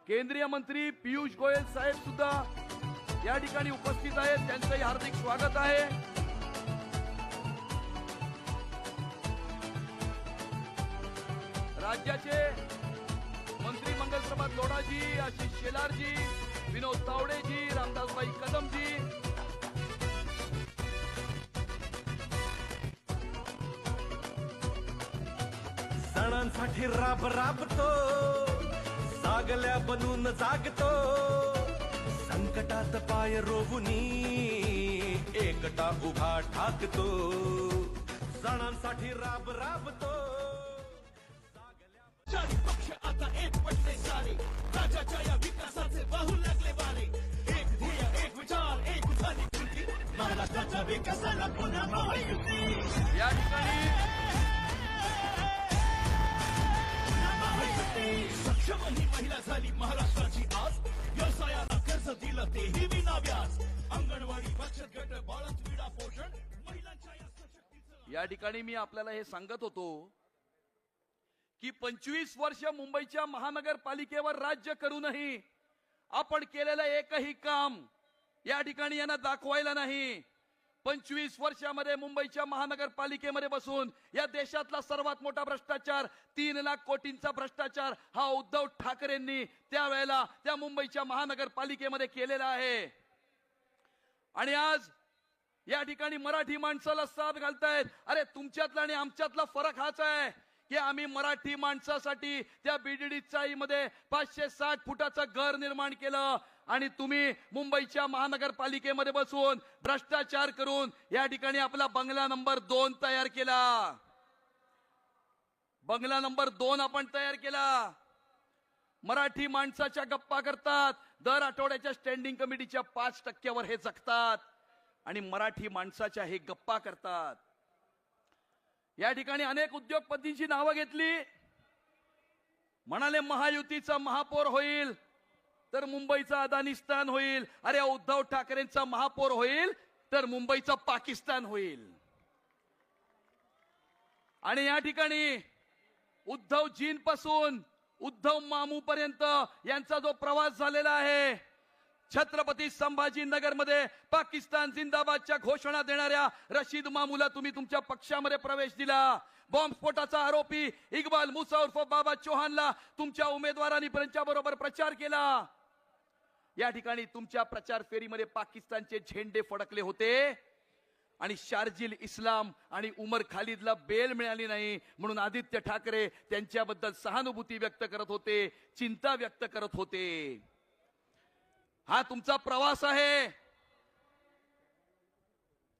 केंद्रीय मंत्री पीयूष गोयल साहेब सुद्धा या ठिकाणी उपस्थित आहेत, त्यांचंही हार्दिक स्वागत आहे। राज्याचे मंत्री मंगलप्रभात लोढाजी, आशिष शेलारजी, विनोद तावडेजी, रामदासभाई कदमजी, सणांसाठी राब राबतो, जागल्या बनून जागतो, संकटात पाय रोवुनी एकटा उभा ठाकतो, सणांसाठी राब राबतो। पक्ष आता एक पटले सारे, राज्याच्या या विकासाचे वाहू लागले वारे, एक ध्येय, एक विचार, एक झाली कृती, महाराष्ट्राच्या विकासाला पुन्हा महायुती। या ठिकाणी सक्षम ही महिला झाली महाराष्ट्राची आज, व्यवसायाला कर्ज दिलं तेही विना व्याज, अंगणवाडी बचत गट बाळंत विडा पोषण, महिलांच्या या सशक्तीचं। या ठिकाणी मी आपल्याला हे सांगत होतो की 25 वर्ष मुंबईच्या महानगरपालिकेवर राज्य करूनही आपण केलेलं एकही काम या ठिकाणी यांना दाखवायला नाही। 25 वर्षामध्ये मुंबईच्या महानगरपालिकेमध्ये बसून या देशातला सर्वात मोठा भ्रष्टाचार, 3 लाख कोटींचा भ्रष्टाचार हा उद्धव ठाकरेंनी त्यावेळेला त्या मुंबईच्या महानगरपालिकेमध्ये केलेला आहे। आणि आज या ठिकाणी मराठी माणसाला साथ घालतायत। अरे तुमच्यातला आणि आमच्यातला फरक हाच आहे की आम्ही मराठी माणसासाठी त्या बीडीडी चाळीमध्ये 560 फुटाचं घर निर्माण केलं आणि तुम्ही मुंबईच्या महानगरपालिकेमध्ये बसून भ्रष्टाचार करून या ठिकाणी आपला बंगला नंबर 2 तयार केला। बंगला नंबर 2 आपण तयार केला। मराठी माणसाच्या गप्पा करतात, दर आठवड्याच्या स्टँडिंग कमिटीच्या 5% हे जगतात आणि मराठी माणसाच्या हे गप्पा करतात। या ठिकाणी अनेक उद्योगपतींची नावं घेतली, म्हणाले महायुतीचा महापौर होईल तर मुंबईचा अदानिस्तान होईल। अरे उद्धव ठाकरेंचा महापौर होईल तर मुंबईचा पाकिस्तान होईल। आणि या ठिकाणी उद्धवजींपासून उद्धव मामू पर्यंत यांचा जो प्रवास झालेला आहे, छत्रपती संभाजीनगर मध्ये पाकिस्तान जिंदाबादच्या घोषणा देणाऱ्या रशीद मामूला तुम्ही तुमच्या पक्षामध्ये प्रवेश दिला। बॉम्बस्फोटाचा आरोपी इक्बाल मुसा उर्फ बाबा चौहानला तुमच्या उमेदवारांनी त्यांच्याबरोबर प्रचार केला। या ठिकाणी तुमच्या प्रचार फेरीमध्ये पाकिस्तानचे झेंडे फडकले होते आणि शार्जिल इस्लाम आणि उमर खालिदला बेल मिळाली नाही म्हणून आदित्य ठाकरे त्यांच्याबद्दल सहानुभूती व्यक्त करत होते, चिंता व्यक्त करत होते। हा तुमचा प्रवास आहे।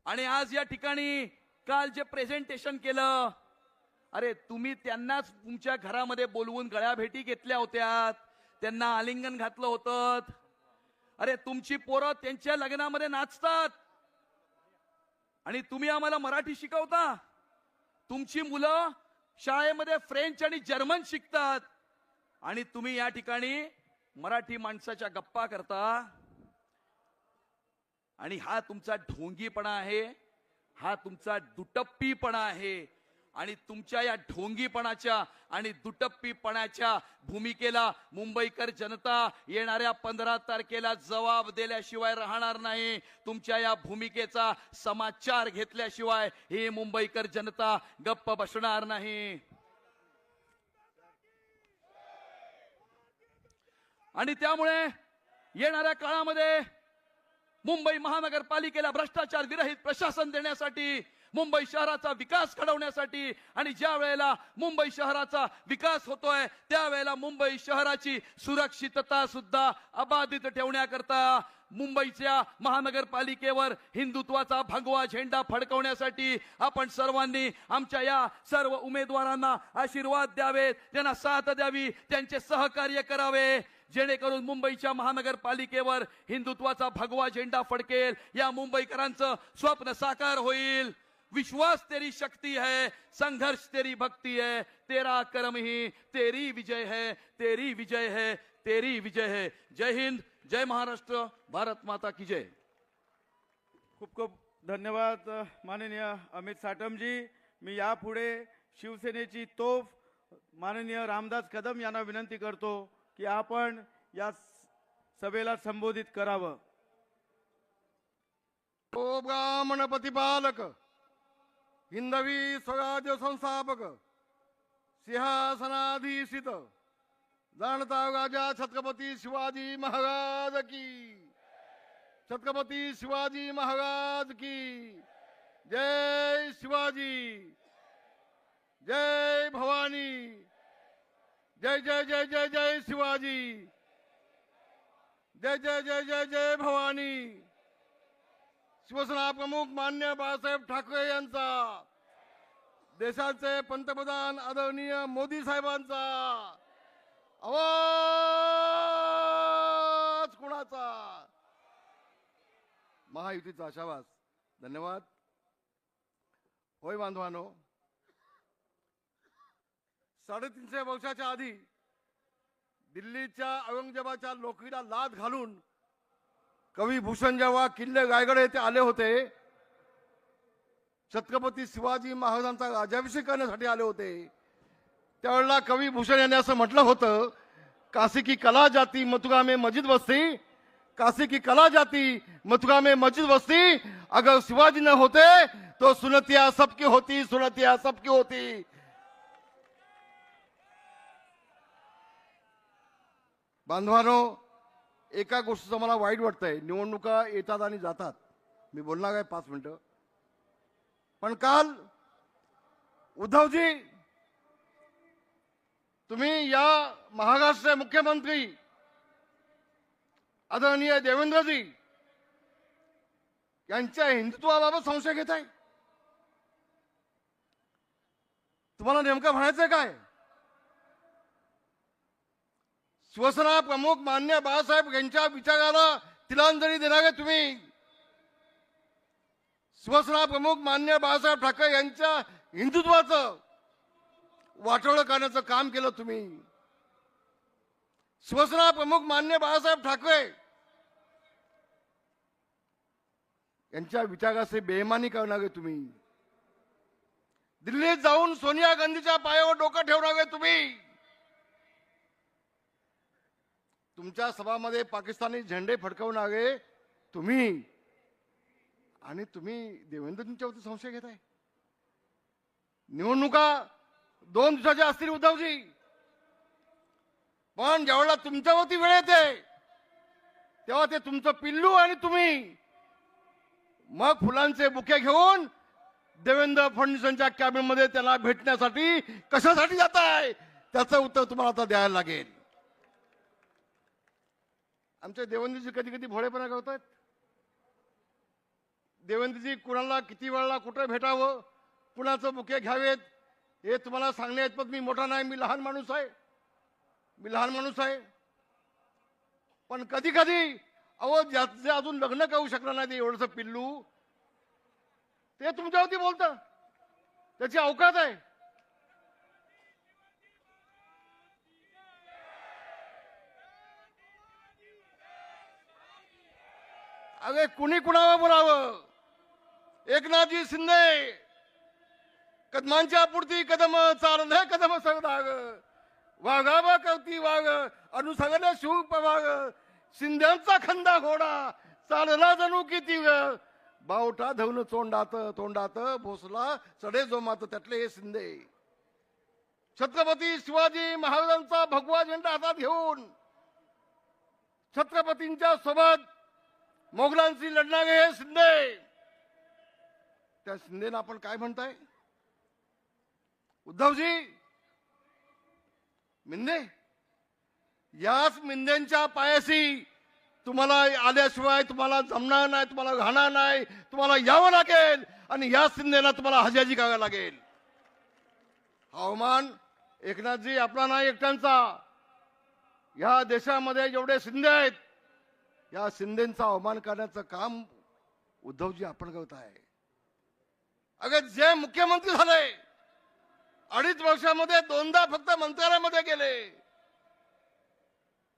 आणि आज या ठिकाणी काल जे प्रेझेंटेशन केलं, अरे तुम्ही त्यांनाच तुमच्या घरामध्ये बोलवून गळ्याभेटी घेतल्या होत्या, त्यांना आलिंगन घातलं होतं। अरे तुमची पोरं त्यांच्या लग्नामध्ये नाचतात आणि तुम्ही आम्हाला मराठी शिकवता। तुमची मुलं शाळेमध्ये फ्रेंच आणि जर्मन शिकतात आणि तुम्ही या ठिकाणी मराठी माणसाच्या गप्पा करता। आणि हा तुमचा ढोंगीपणा आहे, हा तुमचा दुटप्पीपणा आहे। आणि तुमच्या या ढोंगीपणाच्या आणि दुटप्पीपणाच्या भूमिकेला मुंबईकर जनता येणाऱ्या 15 तारखेला जबाब दिल्याशिवाय राहणार नाही। तुमच्या या भूमिकेचा समाचार घेतल्याशिवाय ही मुंबईकर जनता गप्प बसणार नाही। आणि त्यामुळे येणाऱ्या काळामध्ये मुंबई महानगरपालिकेला भ्रष्टाचार विरहित प्रशासन देण्यासाठी, मुंबई शहराचा विकास घडवण्यासाठी आणि ज्या वेळेला मुंबई शहराचा विकास होतोय त्यावेळेला मुंबई शहराची सुरक्षितता सुद्धा अबाधित ठेवण्याकरता मुंबईच्या महानगरपालिकेवर हिंदुत्वाचा भगवा झेंडा फडकवण्यासाठी आपण सर्वांनी आमच्या या सर्व उमेदवारांना आशीर्वाद द्यावेत, त्यांना साथ द्यावी, त्यांचे सहकार्य करावे, जेणेकरून मुंबईच्या महानगरपालिकेवर हिंदुत्वाचा भगवा झेंडा फडकेल, या मुंबईकरांचं स्वप्न साकार होईल। विश्वास तेरी शक्ति है, संघर्ष तेरी भक्ति है, तेरा कर्म ही तेरी विजय है, तेरी विजय है, तेरी विजय है। जय हिंद, जय महाराष्ट्र, भारत माता की जय। खूप खूप धन्यवाद माननीय अमित साटमजी। मी यापुढे शिवसेनेची तोफ माननीय रामदास कदम यांना विनंती करतो की आपण या सभेला संबोधित करावं. ओ ब्राह्मण प्रतिपालक, हिंदवी स्वराज्य संस्थापक, सिंहासनाधीशित, जाणता राजा छत्रपती शिवाजी महाराज की, छत्रपती शिवाजी महाराज की. जय शिवाजी, जय भवानी, जय जय जय जय जय शिवाजी, जय जय जय जय जय भवानी. शिवसेना प्रमुख मान्य बाळासाहेब ठाकरे यांचा, देशाचे पंतप्रधान आदरणीय मोदी साहेबांचा आवाज कुणाचा? महायुतीचा आशावास. धन्यवाद. होय बांधवानो, 350 वर्षाच्या आधी दिल्लीच्या औरंगजेबाच्या लोकरीला लाद घालून कवी भूषण जेव्हा किल्ले रायगड येथे आले होते, छत्रपती शिवाजी महाराजांचा राज्याभिषेक करण्यासाठी आले होते, त्यावेळेला कवी भूषण यांनी असं म्हटलं होतं, काशी की कला जाती मथुरा में मस्जिद बसती, काशी की कला जाती मथुरा में मस्जिद बसती, अगर शिवाजी न होते तो सुनतिया सबकी होती, सुनतिया सबकी होती. बांधवानो, एका गोष्टीचं मला वाईट वाटतंय. निवडणुका येतात आणि जातात. मी बोलणार आहे 5 मिनिटं. पण काल उद्धवजी, तुम्ही या महाराष्ट्राचे मुख्यमंत्री आदरणीय देवेंद्रजी यांच्या हिंदुत्वाबाबत संशय घेताय. तुम्हाला नेमकं म्हणायचंय काय? शिवसेना प्रमुख मान्य बाळासाहेब यांच्या विचाराला तिलांजली देणारे तुम्ही, शिवसेना प्रमुख मान्य बाळासाहेब ठाकरे यांच्या हिंदुत्वाचं वाटोळं करण्याचं काम केलं तुम्ही. शिवसेना प्रमुख मान्य बाळासाहेब ठाकरे यांच्या विचाराचे बेईमानी करणारे तुम्ही, दिल्लीत जाऊन सोनिया गांधीच्या पायावर डोकं ठेवणारे तुम्ही, तुमच्या सभामध्ये पाकिस्तानी झेंडे फडकवणारे तुम्ही, आणि तुम्ही देवेंद्रजींच्यावरती संशय घेताय. निवडणुका 2 दिवसाच्या असतील उद्धवजी, पण ज्यावेळेला तुमच्यावरती वेळ येते तेव्हा ते तुमचं पिल्लू आणि तुम्ही मग फुलांचे बुके घेऊन देवेंद्र फडणवीसांच्या कॅबिनेटमध्ये त्यांना भेटण्यासाठी कशासाठी जाताय, त्याचं उत्तर तुम्हाला आता द्यायला लागेल. आमचे देवेंद्रजी कधी कधी भोळेपणा करतात. देवेंद्रजी कुणाला किती वेळेला कुठे भेटावं, कुणाचं बुके घ्यावेत हे तुम्हाला सांगण्यात पण मी मोठा नाही, मी लहान माणूस आहे, मी लहान माणूस आहे. पण कधी कधी अहो ज्याचे अजून लग्न करू शकणार नाही ते एवढंसं पिल्लू, ते तुमच्यावरती बोलतं, त्याची अवकात आहे. अरे कुणी कुणावर बोलावं? एकनाथजी शिंदे कदमांच्या पुढती कदम चालले कदम सरदाग, वाघावा करती वाघ अनुसरले शूप वाघ, शिंद्यांचा खंदा घोडा चालला जणू किती बावटा धवून तोंडात तोंडात भोसला चढे जोमात, त्यातले हे शिंदे. छत्रपती शिवाजी महाराजांचा भगवा झेंडा हातात घेऊन छत्रपतींच्या सोबत मोगलांशी लढणारे हे शिंदे, त्या शिंदेना आपण काय म्हणताय? उद्धवजी, मिंदे, याच मिंदेंच्या पायाशी तुम्हाला आल्याशिवाय तुम्हाला जमणार नाही, तुम्हाला राहणार नाही, तुम्हाला यावं लागेल आणि या शिंदेना तुम्हाला हजाजी करावं लागेल. हवामान एकनाथजी आपला नाही एकट्यांचा, या देशामध्ये जेवढे शिंदे आहेत या शिंदेचा अवमान करण्याचं काम उद्धवजी आपण करत आहे. अगं जे मुख्यमंत्री झाले 2.5 वर्षामध्ये 2दा फक्त मंत्रालयामध्ये गेले,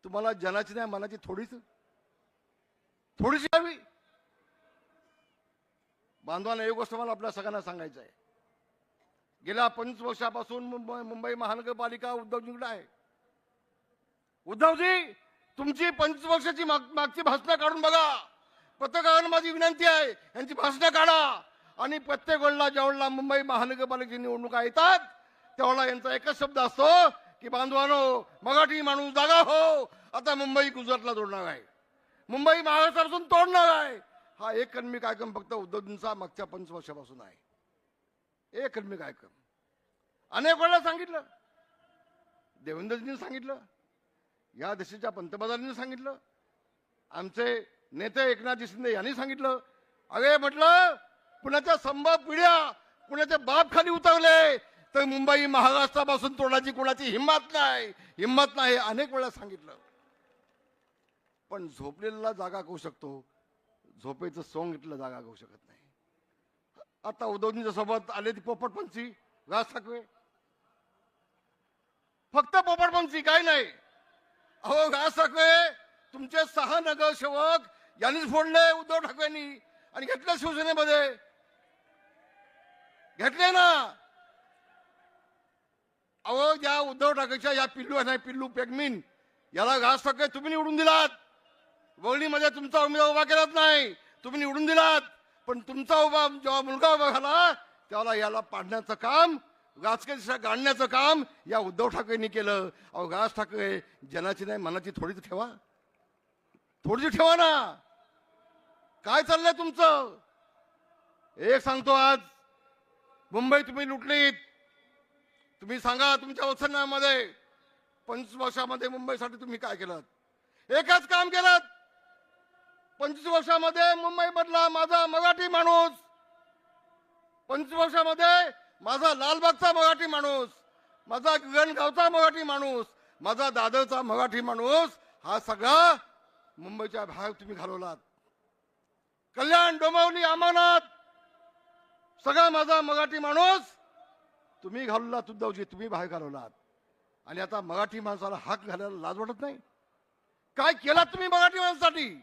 तुम्हाला जनाची नाही मनाची थोडीशी हवी. बांधवांना एक गोष्ट मला आपल्या सगळ्यांना सांगायचं आहे. गेल्या 25 वर्षापासून मुंबई महानगरपालिका उद्धवजींकडे आहे. उद्धवजी तुमची 25 वर्षाची मागची भाषणं काढून बघा. पत्रकारांना माझी विनंती आहे, यांची भाषणं काढा आणि प्रत्येक वेळेला ज्यावेळेला मुंबई महानगरपालिकेची निवडणुका येतात त्यावेळेला यांचा एकच शब्द असतो की बांधवानो, मराठी माणूस जागा हो, आता मुंबई गुजरातला जोडणार आहे, मुंबई महाराष्ट्रापासून तोडणार आहे. हा एक कलमी कार्यक्रम फक्त उद्धवजींचा मागच्या 25 वर्षापासून आहे. एक कलमी कार्यक्रम अनेक वेळा सांगितलं, देवेंद्रजींनी सांगितलं, या देशाच्या पंतप्रधानांनी सांगितलं, आमचे नेते एकनाथजी शिंदे यांनी सांगितलं. अरे म्हटलं, कुणाच्या संभव पिढ्या कुणाचे बाप खाली उतरले तर मुंबई महाराष्ट्रापासून तोडायची कुणाची हिंमत नाही, अनेक वेळा सांगितलं. पण झोपलेला जागा करू शकतो, झोपेचं सोंग घेतलं जागा करू शकत नाही. आता उद्धवजींच्या सोबत आले ती पोपटपंची राज ठाकरे, फक्त पोपटपंची काय नाही. अहो राज ठाकरे तुमचे 6 नगरसेवक यांनीच फोडले उद्धव ठाकरेंनी आणि घेतले शिवसेनेमध्ये, घेतले ना. अहो या उद्धव ठाकरेच्या या पिल्लू आहे, पिल्लू पेगमीन, याला राज ठाकरे तुम्ही निवडून दिलात. वळणीमध्ये तुमचा उमेदवार उभा केलाच नाही, तुम्ही निवडून दिलात. पण तुमचा जेव्हा मुलगा उभा झाला त्याला याला पाडण्याचं काम, राजकीय दिशा गाडण्याचं काम या उद्धव ठाकरेंनी केलं. अहो राज ठाकरे जनाची नाही मनाची थोडीच ठेवा ना. काय चाललंय तुमचं? एक सांगतो, आज मुंबई तुम्ही लुटलीत. तुम्ही सांगा तुमच्या वचनामध्ये 25 वर्षामध्ये मुंबईसाठी तुम्ही काय केलं? एकच काम केलं. 25 वर्षामध्ये मुंबई मधला माझा मराठी माणूस, 25 वर्षामध्ये माझा लालबागचा मराठी माणूस, माझा गगनगावचा मराठी माणूस, माझा दादरचा मराठी माणूस, हा सगळा मुंबईच्या बाहेर तुम्ही घालवलात. कल्याण, डोंबिवली, अमरनाथ, सगळा माझा मराठी माणूस तुम्ही घालवलात. उद्धवजी तुम्ही बाहेर घालवलात. आणि आता मराठी माणसाला हाक घालायला लाज वाटत नाही? काय केलात तुम्ही मराठी माणसासाठी?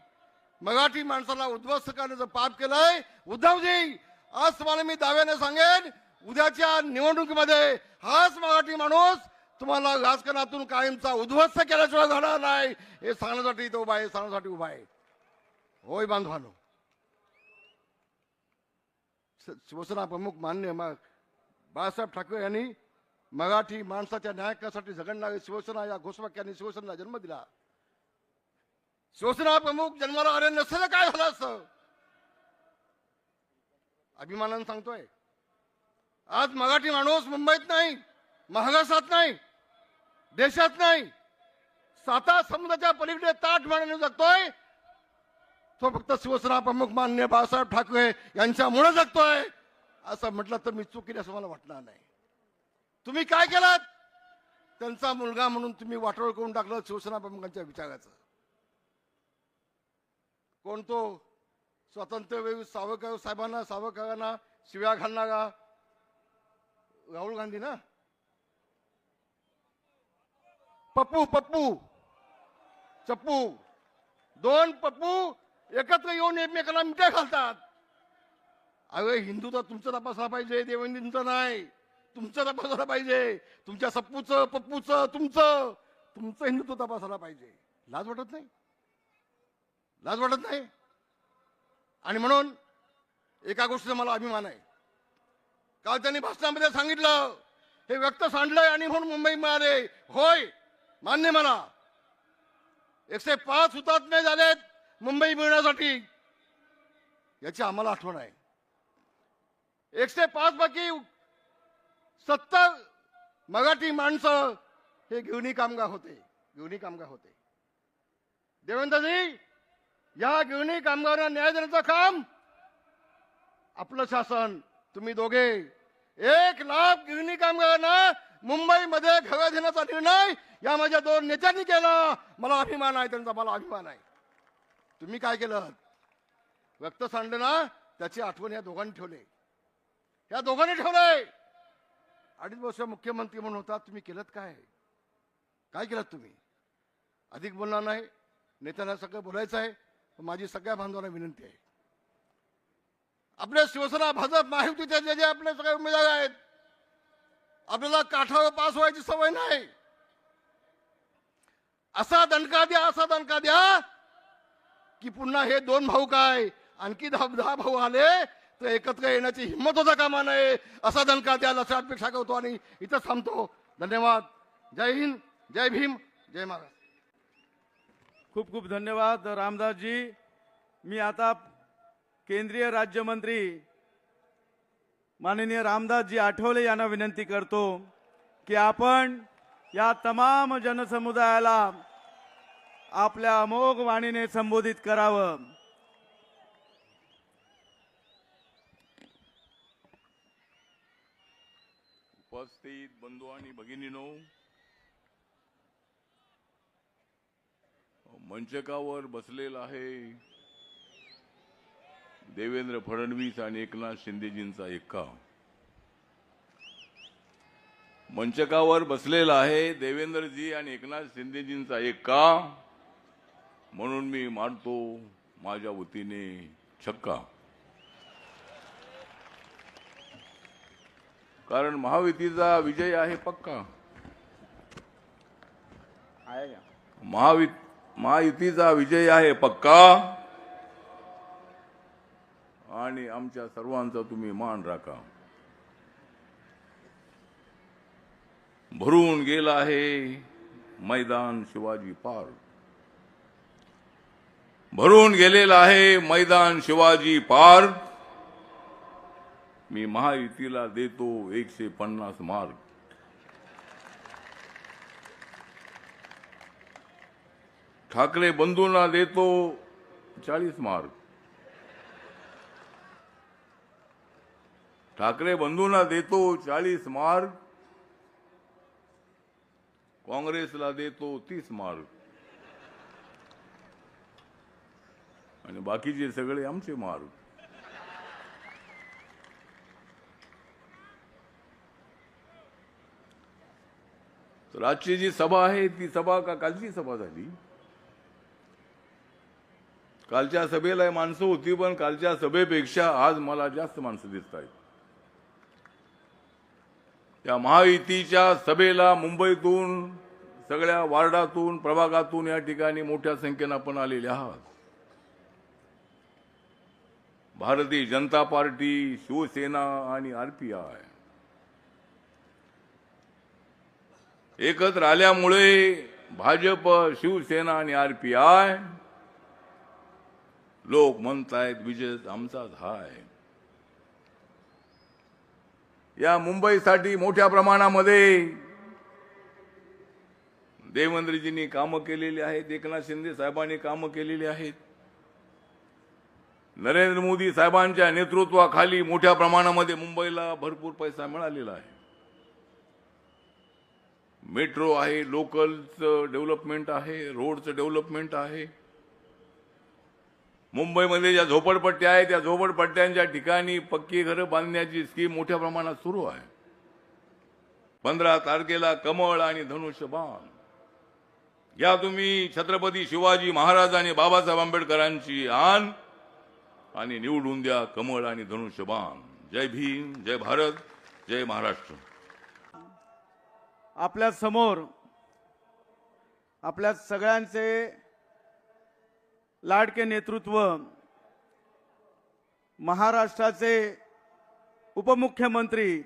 मराठी माणसाला उद्ध्वस्त करण्याचं पाप केलंय उद्धवजी. आज तुम्हाला मी दाव्याने सांगेन, उद्याच्या निवडणुकीमध्ये हाच मराठी माणूस तुम्हाला राजकारणातून कायमचा उद्ध्वस्त केल्याशिवाय घडणार नाही, हे सांगण्यासाठी तो उभा आहे, सांगण्यासाठी उभा आहे. होय बांधवानो, शिवसेना प्रमुख मान्य बाळासाहेब ठाकरे यांनी मराठी माणसाच्या न्यायासाठी झगडणारी शिवसेना या घोषवाक्याने शिवसेनेला जन्म दिला. शिवसेना प्रमुख जन्माला आले नसलं काय झालं असतं? अभिमानानं सांगतोय, आज मराठी माणूस मुंबईत नाही, महाराष्ट्रात नाही, देशात नाही, 7 समुद्राच्या पलीकडे ताठ मांडून जगतोय. तो फक्त शिवसेना प्रमुख मान्य बाळासाहेब ठाकरे यांच्यामुळे जगतोय. असं म्हटलं तर मी चूक केली असं मला वाटणार नाही. तुम्ही काय केलात? त्यांचा मुलगा म्हणून तुम्ही वाटोळ करून टाकलं शिवसेना प्रमुखांच्या विचाराचं. कोण तो स्वातंत्र्यवीर सावरकरांना शिव्या घालणारा? राहुल गांधी ना? पप्पू चप्पू, 2 पप्पू एकत्र येऊन एकमेकांना मिठ्या घालतात. अरे हिंदुत्व तुमचं तपासला पाहिजे, देवेंद्रचं नाही. तुमचं तपासायला पाहिजे, तुमच्या पप्पूचं तुमचं हिंदुत्व तपासायला पाहिजे. लाज वाटत नाही? लाज वाटत नाही? आणि म्हणून एका गोष्टीचा मला अभिमान आहे. काल त्यांनी भाषणामध्ये सांगितलं, हे व्यक्त सांडलंय आणि म्हणून मुंबई मिळाले. होय, मान्य मला. 105 हुतात्मे झालेत मुंबई मिळण्यासाठी, याची आम्हाला आठवण आहे. 105 पैकी 70 मराठी माणसं हे गिरणी कामगार होते. देवेंद्रजी, या गिरणी कामगारांना न्याय देण्याचं काम आपलं शासन, तुम्ही दोघे 1 लाख गिरणी कामगारांना मुंबईमध्ये घर देण्याचा निर्णय या माझ्या 2 नेत्यांनी केला. मला अभिमान आहे त्यांचा, मला अभिमान आहे. तुम्ही काय केलं? व्यक्त सांडलं ना, त्याची आठवण या दोघांनी ठेवले. 2.5 वर्ष मुख्यमंत्री म्हणून होता. तुम्ही केलं काय केलं तुम्ही? अधिक बोलणार नाही, नेत्यांना सगळं बोलायचं आहे. माझी सगळ्या बांधवांना विनंती आहे, आपल्या शिवसेना, भाजप, महायुतीचे जे आपले सगळे उमेदवार आहेत, आपल्याला काठावर पास व्हायची सवय नाही. असा दणका द्या की पुन्हा हे दोन भाऊ काय आणखी 10 भाऊ आले तर एकत्र येण्याची हिंमत होता कामा नये. असा दणका द्या अशा अपेक्षा करतो आणि इथं थांबतो. धन्यवाद. जय हिंद, जय भीम, जय महाराज. खूप खूप धन्यवाद रामदासजी. मी आता केंद्रीय राज्यमंत्री माननीय रामदासजी आठवले यांना विनंती करतो की आपण या तमाम जनसमुदायाला आपल्या अमोघ वाणीने संबोधित करावं. उपस्थित बंधू आणि भगिनीनो, मंचकावर बसलेला आहे देवेंद्र फडणवीस आणि एकनाथ शिंदेजींचा एक्का. मंचकावर बसलेला आहे देवेंद्रजी आणि एकनाथ शिंदेजींचा एक्का, म्हणून मी मारतो माझ्या वतीने छक्का. कारण महायुतीचा विजय आहे पक्का. महायुतीचा विजय आहे पक्का आणि आमच्या सर्वांचा तुम्ही मान राखा. भरून गेला आहे मैदान शिवाजी पार्क. भरून गेलेला आहे मैदान शिवाजी पार्क. मी महायुतीला देतो 150 मार्क. ठाकरे बंधूंना देतो 40 मार्क. ठाकरे बंधूंना देतो 40 मार्क. काँग्रेसला देतो 30 मार्क आणि बाकीचे सगळे आमचे मार्क. तर आजची जी सभा आहे ती सभा का कालची सभा झाली? कालच्या सभेला माणसं होती, पण कालच्या सभेपेक्षा आज मला जास्त माणसं दिसत आहेत. त्या महायुतीच्या सभेला मुंबईतून, सगळ्या वार्डातून, प्रभागातून या ठिकाणी मोठ्या संख्येनं आपण आलेले आहात. भारतीय जनता पार्टी, शिवसेना आणि आरपीआय एकत्र आल्यामुळे भाजप, शिवसेना आणि आरपीआय लोक म्हणतायत विजय आमचाच हाय. या मुंबईसाठी मोठ्या प्रमाणामध्ये देवेंद्रजींनी कामं केलेली आहेत. एकनाथ शिंदे साहेबांनी कामं केलेली आहेत. नरेंद्र मोदी साहेबांच्या नेतृत्वाखाली मोठ्या प्रमाणामध्ये मुंबईला भरपूर पैसा मिळालेला आहे. मेट्रो आहे, लोकलचं डेव्हलपमेंट आहे, रोडचं डेव्हलपमेंट आहे. मुंबईमध्ये ज्या झोपडपट्ट्या आहेत त्या झोपडपट्ट्यांच्या ठिकाणी पक्की घरं बांधण्याची स्कीम मोठ्या प्रमाणात सुरू आहे. 15 तारखेला कमळ आणि धनुष्यबाण या तुम्ही छत्रपती शिवाजी महाराज आणि बाबासाहेब आंबेडकरांची आण आणि निवडून द्या कमळ आणि धनुष्यबाण. जय भीम, जय भारत, जय महाराष्ट्र. आपल्या समोर आपल्या सगळ्यांचे लाडके नेतृत्व महाराष्ट्राचे उपमुख्यमंत्री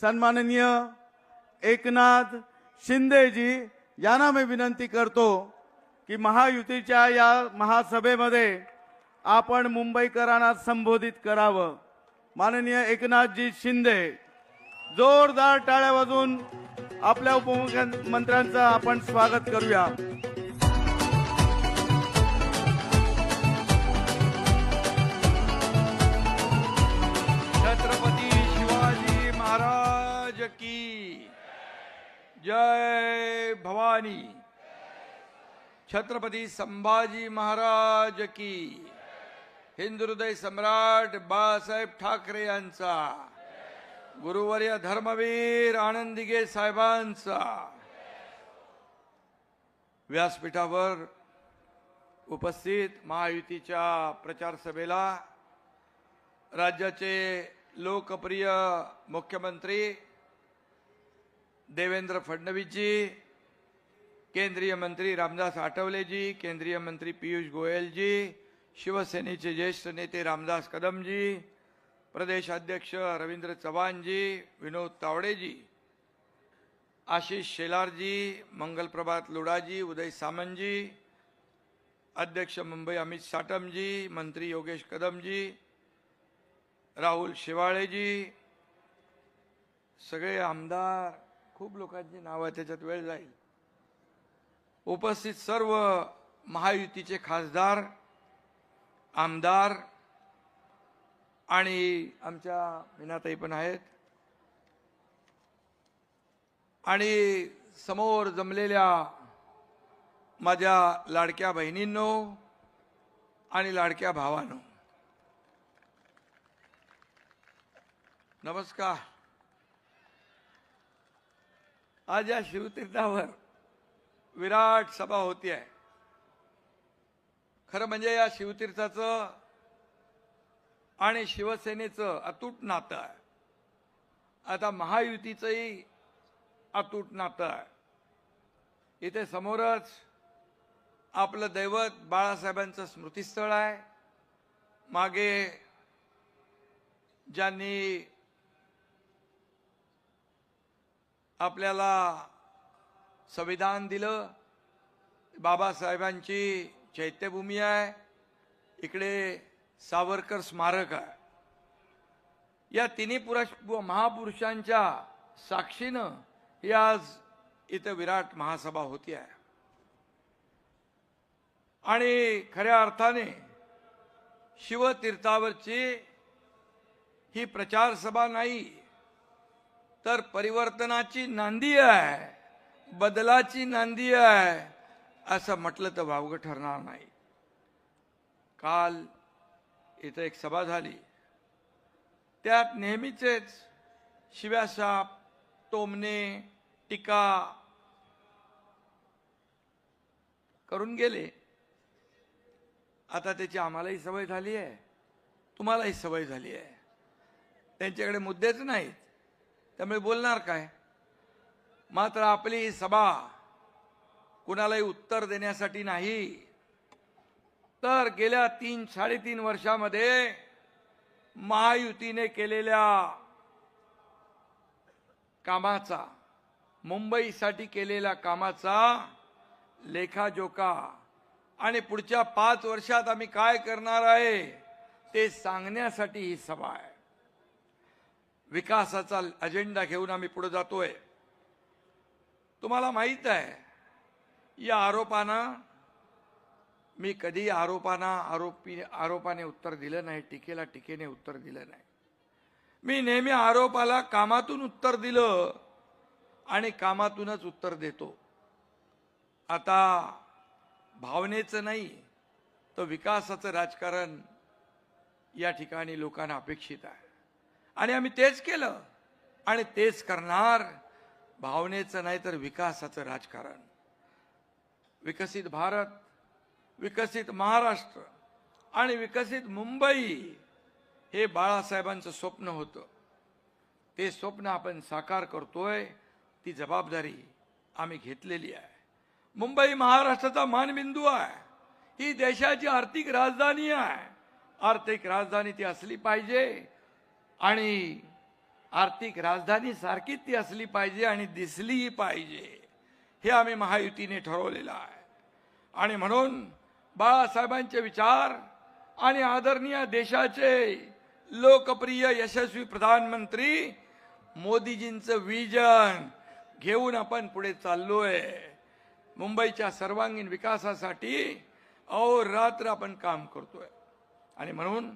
सन्माननीय एकनाथ शिंदेजी यांना मी विनंती करतो की महायुतीच्या या महासभेमध्ये आपण मुंबईकरांना संबोधित करावं. माननीय एकनाथजी शिंदे, जोरदार टाळ्या वाजवून आपल्या उपमुख्यमंत्र्यांचं आपण स्वागत करूया. छत्रपती शिवाजी महाराज की जय. भवानी. छत्रपती संभाजी महाराज की. हिंदुहृदय सम्राट बाळासाहेब ठाकरे यांचा, गुरुवर्य धर्मवीर आनंदीगे साहेबांचा. व्यासपीठावर उपस्थित महायुतीच्या प्रचार सभेला राज्याचे लोकप्रिय मुख्यमंत्री देवेंद्र फडणवीसजी, केंद्रीय मंत्री रामदास आठवलेजी, केंद्रीय मंत्री पीयूष गोयलजी, शिवसेनेचे ज्येष्ठ नेते रामदास कदमजी, प्रदेश अध्यक्ष रवींद्र चव्हाणजी, विनोद तावडेजी, आशिष शेलारजी, मंगलप्रभात लोढाजी, उदय सामंतजी, अध्यक्ष मुंबई अमित साटमजी, मंत्री योगेश कदमजी, राहुल शेवाळेजी, सगळे आमदार, खूप लोकांची नावं त्याच्यात वेळ जाईल. उपस्थित सर्व महायुतीचे खासदार, आमदार आणि आमच्या मीनाताई पण आहेत, आणि समोर जमलेल्या माझ्या लाडक्या बहिणींनो आणि लाडक्या भावांनो, नमस्कार. आज या शिवतीर्थावर विराट सभा होती आहे. खरं म्हणजे या शिवतीर्थाचं आणि शिवसेनेचं अतूट नातं आहे. आता महायुतीचंही अतूट नातं आहे. इथे समोरच आपलं दैवत बाळासाहेबांचं स्मृतिस्थळ आहे. मागे ज्यांनी आपल्याला संविधान दिलं, बाबासाहेबांची चैत्यभूमी आहे. इकडे सावरकर स्मारक आहे. या तिन्ही महापुरुषांच्या साक्षीनं ही आज इथं विराट महासभा होती आहे. आणि खऱ्या अर्थाने शिवतीर्थावरची ही प्रचार सभा नाही, तर परिवर्तनाची नांदी आहे, बदलाची नांदी आहे, असं म्हटलं तर वावगं ठरणार नाही. काल इथं एक सभा झाली, त्यात नेहमीचेच शिव्याशाप, टोमणे, टीका करून गेले. आता त्याची आम्हालाही सवय झाली आहे, तुम्हालाही सवय झाली आहे. त्यांच्याकडे मुद्देच नाहीत, त्यामुळे बोलणार काय. मात्र आपली ही सभा कुणालाही उत्तर देण्यासाठी नाही, तर गेल्या 3-3.5 वर्षामध्ये महायुतीने केलेल्या कामाचा, मुंबईसाठी केलेल्या कामाचा लेखाजोखा आणि पुढच्या 5 वर्षात आम्ही काय करणार आहे ते सांगण्यासाठी ही सभा आहे. विकासाचा अजेंडा घेऊन आम्ही पुढे जातोय. तुम्हाला माहित आहे, या आरोपानं मी कधी आरोपाने उत्तर दिलं नाही, टीकेला टीकेने उत्तर दिलं नाही. मी नेहमी आरोपाला कामातून उत्तर दिलं आणि कामातूनच उत्तर देतो. आता भावनेचं नाही, तर विकासाचं राजकारण या ठिकाणी लोकांना अपेक्षित आहे आणि आम्ही तेच केलं आणि तेच करणार. भावनेचं नाही तर विकासाचं राजकारण. विकसित भारत, विकसित महाराष्ट्र आणि विकसित मुंबई हे बाळासाहेबांचं स्वप्न होतं. ते स्वप्न आपण साकार करतोय, ती जबाबदारी आम्ही घेतलेली आहे. मुंबई महाराष्ट्राचा मानबिंदू आहे. ही देशाची आर्थिक राजधानी आहे. आर्थिक राजधानी ती असली पाहिजे आणि आर्थिक राजधानी सारखीच ती असली पाहिजे आणि दिसलीही पाहिजे. हे आम्ही महायुतीने ठरवलेलं आहे. आणि म्हणून बाळासाहेबांचे विचार आणि आदरणीय देशाचे लोकप्रिय यशस्वी प्रधानमंत्री मोदीजींचं विजन घेऊन आपण पुढे चाललोय. मुंबईच्या सर्वांगीण विकासासाठी अहोरात्र आपण काम करतोय आणि म्हणून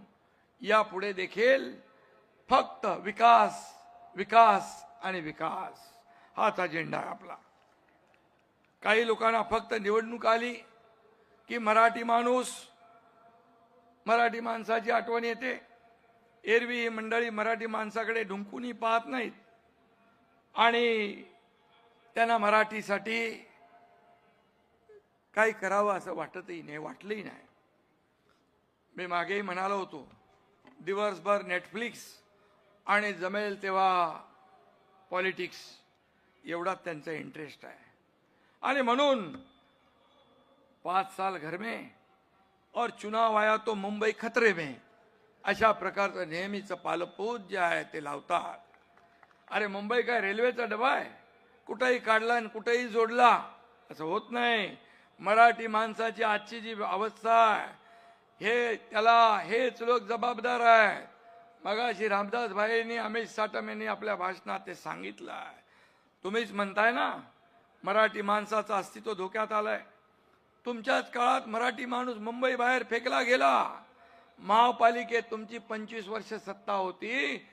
यापुढे देखील फक्त विकास, विकास आणि विकास हाच अजेंडा आहे आपला. काही लोकांना फक्त निवडणूक आली की मराठी माणसाची आठवण येते. एरवी ही मंडळी मराठी माणसाकडे ढुंकूनही पाहत नाहीत आणि त्यांना मराठीसाठी काही करावं असं वाटतही नाही, वाटलंही नाही. मी मागेही म्हणालो होतो, दिवसभर नेटफ्लिक्स आणि जमेल तेव्हा पॉलिटिक्स एवढाच त्यांचा इंटरेस्ट आहे. आणि म्हणून 5 साल घर में और चुनाव आया तो मुंबई खतरे में, अशा प्रकारचं नेहमीचं पालपूत जे आहे ते लावतात. अरे मुंबई काय रेल्वेचा डबा आहे, कुठेही काढला आणि कुठेही जोडला असं होत नाही. मराठी माणसाची आजची जी अवस्था आहे हे त्याला हेच लोक जबाबदार आहेत. मगाशी रामदास भाईंनी अमित साटमेंनी आपल्या भाषणात ते सांगितलं आहे. तुम्हीच म्हणताय ना मराठी माणसाचं अस्तित्व धोक्यात आलंय. तुमच्याच काळात मराठी माणूस मुंबई बाहेर फेकला गेला. महापालिकेत तुमची 25 वर्ष सत्ता होती.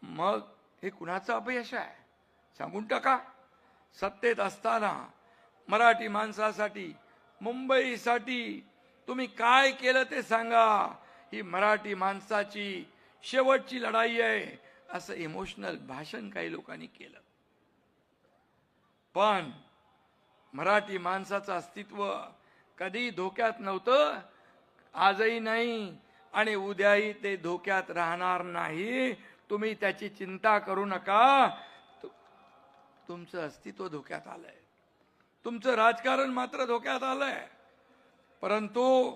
मग हे कुणाचं अपयश आहे सांगून टाका. सत्तेत असताना मराठी माणसासाठी मुंबईसाठी तुम्ही काय केलं ते सांगा. ही मराठी माणसाची शेवटची लढाई आहे असं इमोशनल भाषण काही लोकांनी केलं. पण मराठी माणसाचं अस्तित्व कधी धोक्यात नव्हतं, आजही नाही आणि उद्याही ते धोक्यात राहणार नाही. तुम्ही त्याची चिंता करू नका. तुमचं अस्तित्व धोक्यात आलंय, तुमचं राजकारण मात्र धोक्यात आलंय. परंतु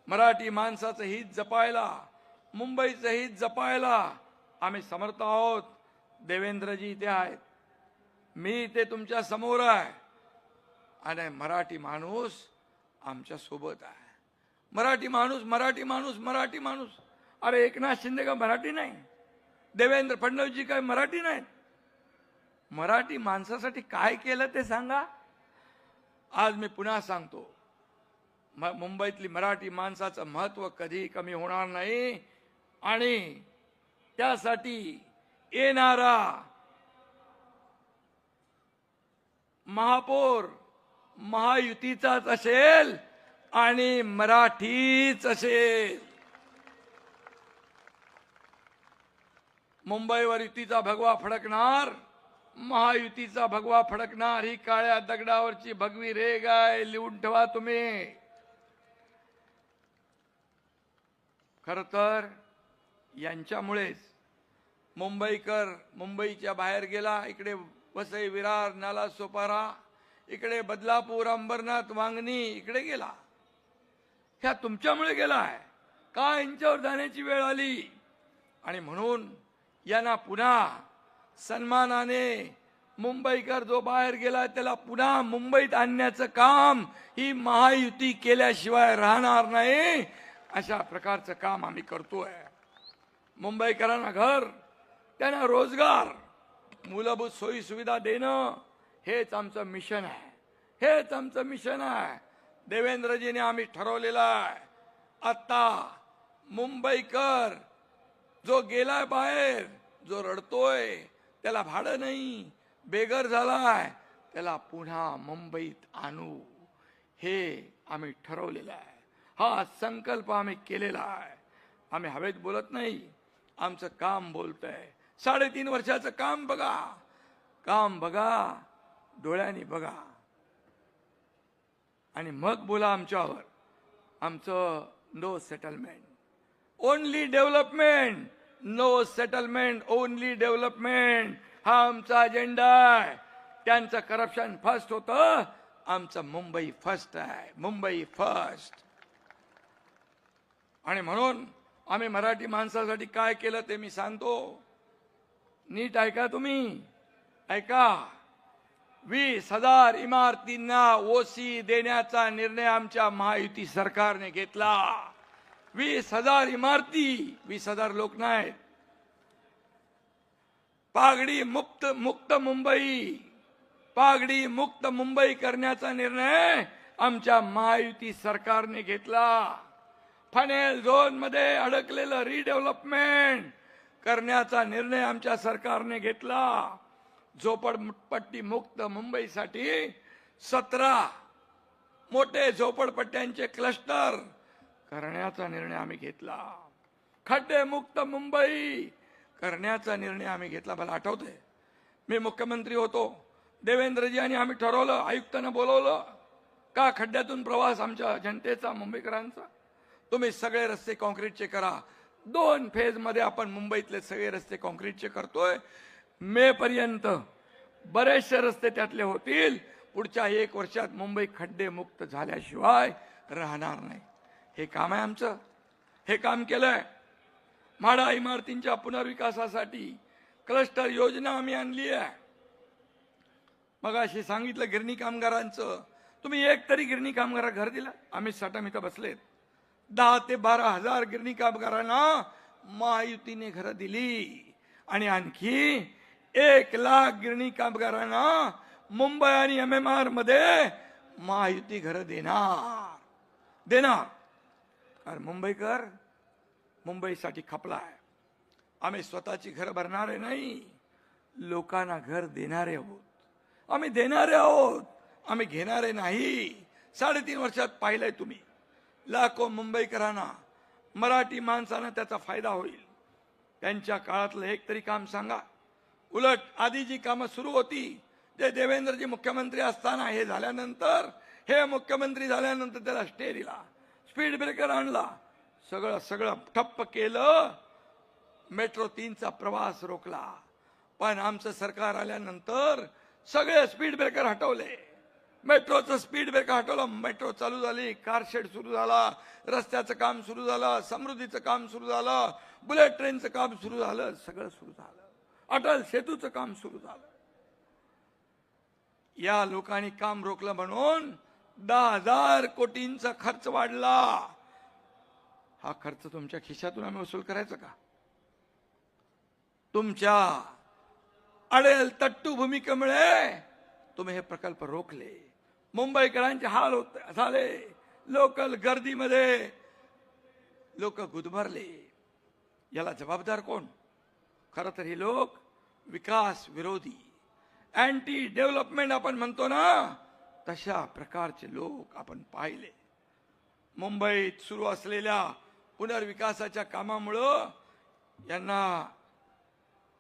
मराठी माणसाचं हित जपायला, मुंबईचं हित जपायला आम्ही समर्थ आहोत. देवेंद्रजी इथे आहेत, मी इथे तुमच्या समोर आहे आणि मराठी माणूस आमच्या सोबत आहे. मराठी माणूस मराठी माणूस मराठी माणूस. अरे एकनाथ शिंदे का मराठी नाही? देवेंद्र फडणवीसजी काय मराठी नाहीत? मराठी माणसासाठी काय केलं ते सांगा. आज मी पुन्हा सांगतो, मुंबईतली मराठी माणसाचं महत्व कधी कमी होणार नाही आणि त्यासाठी येणारा महापौर महायुतीचाच असेल आणि मराठीच असेल. मुंबईवर युतीचा भगवा फडकणार, महायुतीचा भगवा फडकणार. ही काळ्या दगडावरची भगवी रेघ आहे, लिहून ठेवा तुम्ही. खर तर यांच्यामुळेच मुंबईकर मुंबईच्या बाहेर गेला. इकडे वसई विरार नाला सोपारा, इकडे बदलापूर अंबरनाथ वांगणी इकडे गेला. ह्या तुमच्यामुळे गेलाय का? यांच्यावर जाण्याची वेळ आली आणि म्हणून यांना पुन्हा सन्मानाने मुंबईकर जो बाहेर गेला त्याला पुन्हा मुंबईत आणण्याचं काम ही महायुती केल्याशिवाय राहणार नाही. अशा प्रकारचं काम आम्ही करतोय. मुंबईकरांना घर, त्यांना रोजगार, मूलभूत सोयी सुविधा देणं हेच आमचं मिशन आहे. हेच आमचं मिशन आहे. देवेंद्रजीने आम्ही ठरवलेलं आहे. आता मुंबईकर जो गेलाय बाहेर, जो रडतोय, त्याला भाडं नाही, बेघर झालाय, त्याला पुन्हा मुंबईत आणू हे आम्ही ठरवलेलं आहे. हा संकल्प आम्ही केलेला आहे. आम्ही हवेत बोलत नाही, आमचं काम बोलतंय. 3.5 वर्षाचं काम बघा, काम बघा, डोळ्यांनी बघा आणि मग बोला आमच्यावर. आमचं no settlement, only development. No settlement, only development हा आमचा अजेंडा आहे. त्यांचं करप्शन फर्स्ट होतं, आमचं मुंबई फर्स्ट आहे. मुंबई फर्स्ट. आणि म्हणून आम्ही मराठी माणसासाठी काय केलं ते मी सांगतो. नीट ऐका तुम्ही, ऐका. 20,000 इमारतींना ओसी देण्याचा निर्णय आमच्या महायुती सरकारने घेतला. 20,000 इमारती, 20,000 लोक नाहीत. पागडी मुक्त मुंबई, पागडी मुक्त मुंबई करण्याचा निर्णय आमच्या महायुती सरकारने घेतला. फनेल झोन मध्ये अडकलेलं रिडेव्हलपमेंट करण्याचा निर्णय आमच्या सरकारने घेतला. झोपडपट्टी मुक्त मुंबईसाठी 17 मोठे झोपडपट्ट्यांचे क्लस्टर करण्याचा निर्णय आम्ही घेतला. खड्डे मुक्त मुंबई करण्याचा निर्णय आम्ही घेतला. मला आठवतंय मी मुख्यमंत्री होतो, देवेंद्रजी आणि आम्ही ठरवलं, आयुक्तांना बोलवलं का खड्ड्यातून प्रवास आमच्या जनतेचा, मुंबईकरांचा. तुम्ही सगळे रस्ते काँक्रीटचे करा. 2 फेज मध्ये आपण मुंबईतले सगळे रस्ते काँक्रीटचे करतोय. मे पर्यंत बरेचसे रस्ते त्यातले होतील. पुढच्या 1 वर्षात मुंबई खड्डे मुक्त झाल्याशिवाय राहणार नाही. हे काम आहे आमचं. हे काम केलंय. म्हाडा इमारतींच्या पुनर्विकासासाठी क्लस्टर योजना आम्ही आणली आहे. मग अशी सांगितलं गिरणी कामगारांचं, तुम्ही एक तरी गिरणी कामगार घर दिला? आम्ही साठा इथं बसलेत. 10 ते 12 हजार गिरणी कामगारांना महायुतीने घरं दिली आणि आणखी 1 लाख गिरणी कामगारांना मुंबई आणि MMR मध्ये महायुती घरं देणार. कारण मुंबईकर मुंबईसाठी खपलाय. आम्ही स्वतःची घर भरणारे नाही, लोकांना घर देणारे आहोत. आम्ही देणारे आहोत, आम्ही घेणारे नाही. 3.5 वर्षात पाहिलंय तुम्ही. लाखो मुंबईकरांना, मराठी माणसांना त्याचा फायदा होईल. त्यांच्या काळातलं एक तरी काम सांगा. उलट आधी जी कामं सुरू होती, जे देवेंद्रजी मुख्यमंत्री असताना हे झाल्यानंतर, हे मुख्यमंत्री झाल्यानंतर त्याला स्टे दिला, स्पीड ब्रेकर आणला, सगळं ठप्प केलं. मेट्रो 3चा प्रवास रोखला. पण आमचं सरकार आल्यानंतर सगळे स्पीड ब्रेकर हटवले. मेट्रोचं स्पीड ब्रेकर हटवलं. मेट्रो चालू झाली, कारशेड सुरू झाला, रस्त्याचं काम सुरू झालं, समृद्धीचं काम सुरू झालं, बुलेट ट्रेनचं काम सुरू झालं, सगळं सुरू झालं. अटल सेतूचं काम सुरू झालं. या लोकांनी काम रोखलं म्हणून 10,000 कोटींचा खर्च वाढला. हा खर्च तुमच्या खिशातून आम्ही वसूल करायचा का? तुमच्या अडेल तट्टू भूमिकेमुळे तुम्ही हे प्रकल्प रोखले. मुंबईकरांचे हाल झाले. लोकल गर्दीमध्ये लोक गुदमरले. याला जबाबदार कोण? खरं तर हे लोक विकास विरोधी, अँटी डेव्हलपमेंट आपण म्हणतो ना, तशा प्रकारचे लोक आपण पाहिले. मुंबईत सुरू असलेल्या पुनर्विकासाच्या कामामुळं यांना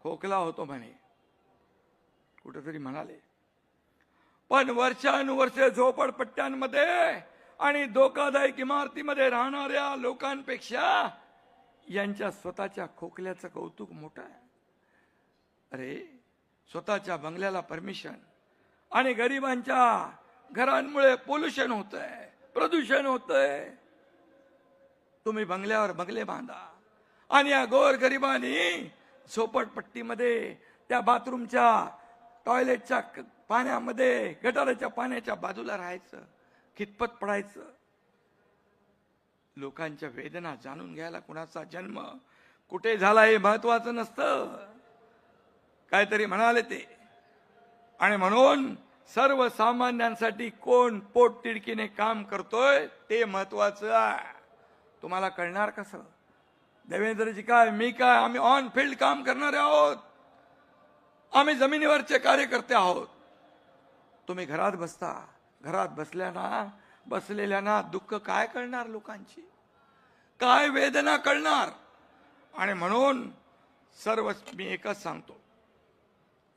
खोकला होतो म्हणे, कुठेतरी म्हणाले. पण वर्षानुवर्षे झोपडपट्ट्यांमध्ये आणि धोकादायक इमारतीमध्ये राहणाऱ्या लोकांपेक्षा यांच्या स्वतःच्या खोकल्याचं कौतुक मोठं आहे. अरे, स्वतःच्या बंगल्याला परमिशन आणि गरिबांच्या घरांमुळे पोल्युशन होतंय, प्रदूषण होतंय. तुम्ही बंगल्यावर बंगले बांधा आणि या गोर गरिबांनी झोपडपट्टीमध्ये त्या बाथरूमच्या टॉयलेटच्या पाण्यामध्ये, गटाराच्या पाण्याच्या बाजूला राहायचं, खितपत पडायचं. लोकांच्या वेदना जाणून घ्यायला कुणाचा जन्म कुठे झाला हे महत्वाचं नसतं. काहीतरी म्हणाले ते. आणि म्हणून सर्वसामान्यांसाठी कोण पोटतिडकीने काम करतोय ते महत्वाचं आहे. तुम्हाला कळणार कसं? देवेंद्रजी काय, मी काय, आम्ही ऑन फील्ड काम करणारे आहोत. आम्ही जमिनीवरचे कार्यकर्ते आहोत. तुम्ही घरात बसता. घरात बसलेल्यांना दुःख काय कळणार? लोकांची काय वेदना कळणार? आणि म्हणून मी एकच सांगतो,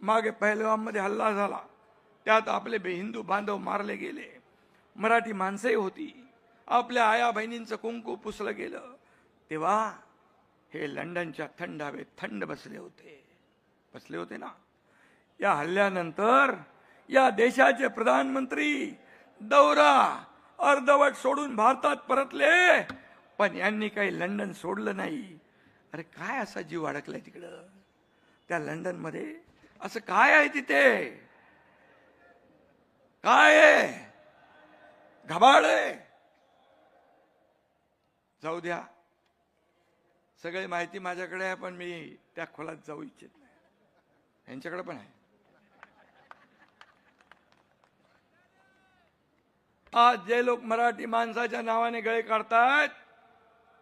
मागे पहलगाममध्ये हल्ला झाला, त्यात आपले हिंदू बांधव मारले गेले, मराठी माणसंही होती, आपल्या आया बहिणींचं कुंकू पुसलं गेलं, तेव्हा हे लंडनच्या थंड हवेत थंड बसले होते ना. या हल्ल्यानंतर या देशाचे प्रधानमंत्री दौरा अर्धवट सोडून भारतात परतले, पण यांनी काही लंडन सोडलं नाही. अरे काय असा जीव अडकलाय तिकडं त्या लंडन मध्ये? असं काय आहे तिथे? काय आहे? घबाड आहे? जाऊ द्या, सगळी माहिती माझ्याकडे आहे, पण मी त्या खोलात जाऊ इच्छित नाही. यांच्याकडे पण आहे. आज जे लोक मराठी माणसाच्या नावाने गळे काढतात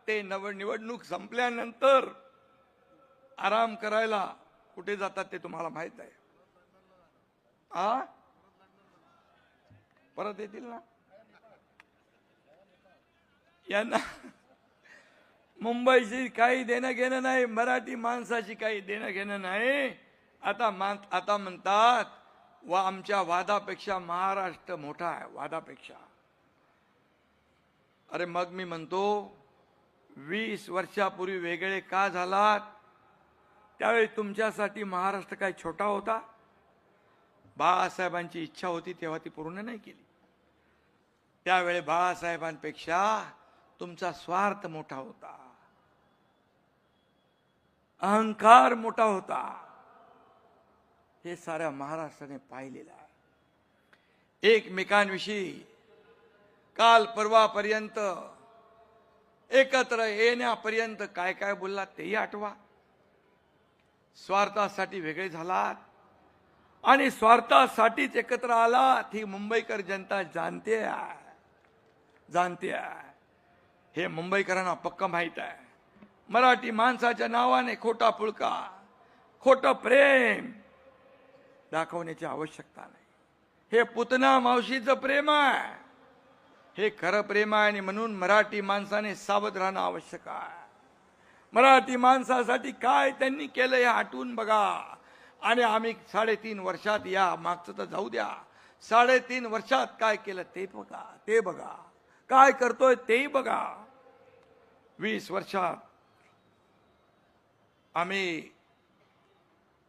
ते निवडणूक संपल्यानंतर आराम करायला कुठे जातात ते तुम्हाला माहित आहे. परत येतील ना. यांना मुंबईशी काही देणं घेणं नाही, मराठी माणसाशी काही देणं घेणं नाही. आता म्हणतात आमच्या वादापेक्षा महाराष्ट्र मोठा आहे, वादापेक्षा. अरे मग मी म्हणतो, 20 वर्षापूर्वी वेगळे का झालात? त्यावेळी तुमच्यासाठी महाराष्ट्र काय छोटा होता? बाळासाहेबांची इच्छा होती तेव्हा ती पूर्ण नाही केली. त्यावेळी बाळासाहेबांपेक्षा तुमचा स्वार्थ मोठा होता, अहंकार मोठा होता. हे साऱ्या महाराष्ट्राने पाहिलेलं आहे. एकमेकांविषयी काल परवापर्यंत एकत्र येण्यापर्यंत काय काय बोललात तेही आठवा. स्वार्थासाठी वेगळे झालात आणि स्वार्थासाठीच एकत्र आलात ही मुंबईकर जनता जाणते आहे. हे मुंबईकरांना पक्का माहित आहे. मराठी माणसाच्या नावाने खोटा पुळका, खोटं प्रेम दाखवण्याची आवश्यकता नाही. हे पुतना मावशीचं प्रेम आहे, हे खरं प्रेम आहे. आणि म्हणून मराठी माणसाने सावध राहणं आवश्यक आहे. मराठी माणसासाठी काय त्यांनी केलं हे आठवून बघा. आणि आम्ही 3.5 वर्षात, या मागचं तर जाऊ द्या, 3.5 वर्षात काय केलं ते बघा, काय करतोय तेही बघा. 20 वर्षात आम्ही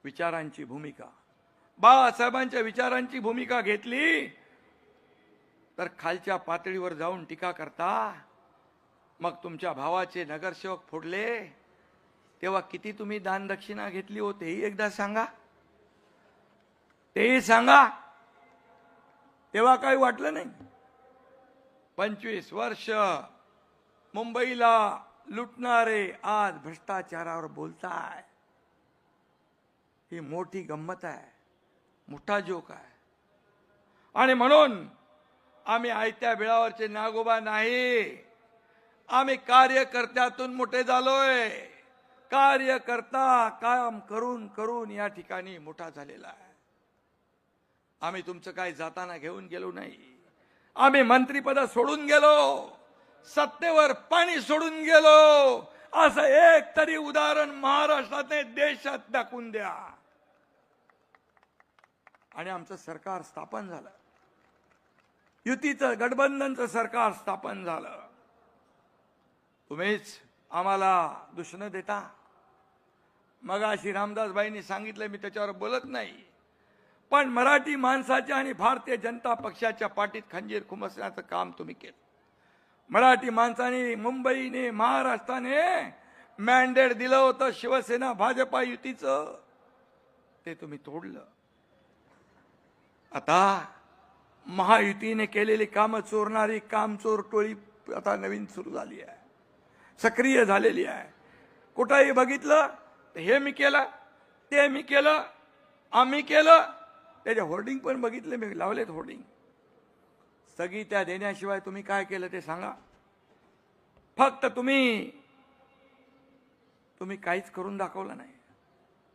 विचारांची भूमिका, बाळासाहेबांच्या विचारांची भूमिका घेतली तर खालच्या पातळीवर जाऊन टीका करता. मग तुमच्या भावाचे नगरसेवक फोडले तेव्हा किती तुम्ही दान दक्षिणा घेतली हो तेही एकदा सांगा. तेही सांगा. तेव्हा काही वाटलं नाही. 25 वर्ष मुंबईला लुटणारे आज भ्रष्टाचारावर बोलताय. ही मोठी गंमत आहे, मोठा जोक आहे. आणि म्हणून आम्ही आयत्या बिळावरचे नागोबा नाही. आम्ही कार्यकर्त्यातून मोठे झालोय. कार्यकर्ता काम करून करून या ठिकाणी मोठा झालेला आहे. आम्ही तुमचं काय जाताना घेऊन गेलो नाही. आम्ही मंत्रिपद सोडून गेलो, सत्तेवर पाणी सोडून गेलो. असं एक तरी उदाहरण महाराष्ट्राने देशात दाखवून द्या. आणि आमचं सरकार स्थापन झालं, युतीचं गठबंधनचं सरकार स्थापन झालं. तुम्हीच आम्हाला दूषणं देता. मगाशी रामदासबाईंनी सांगितलं, मी त्याच्यावर बोलत नाही, पण मराठी माणसाच्या आणि भारतीय जनता पक्षाच्या पाठीत खंजीर खुमसण्याचं काम तुम्ही केलं. मराठी माणसाने, मुंबईने, महाराष्ट्राने मॅन्डेट दिलं होतं शिवसेना भाजपा युतीचं, ते तुम्ही तोडलं. आता महायुतीने केलेली कामं चोरणारी कामचोर टोळी आता नवीन सुरू झाली आहे, सक्रिय झालेली आहे. कुठंही बघितलं तर हे मी केलं, ते मी केलं, आम्ही केलं. त्याचे होर्डिंग पण बघितले मी, लावलेत होर्डिंग. स्थगित्या देण्याशिवाय तुम्ही काय केलं ते सांगा. फक्त तुम्ही काहीच करून दाखवलं नाही.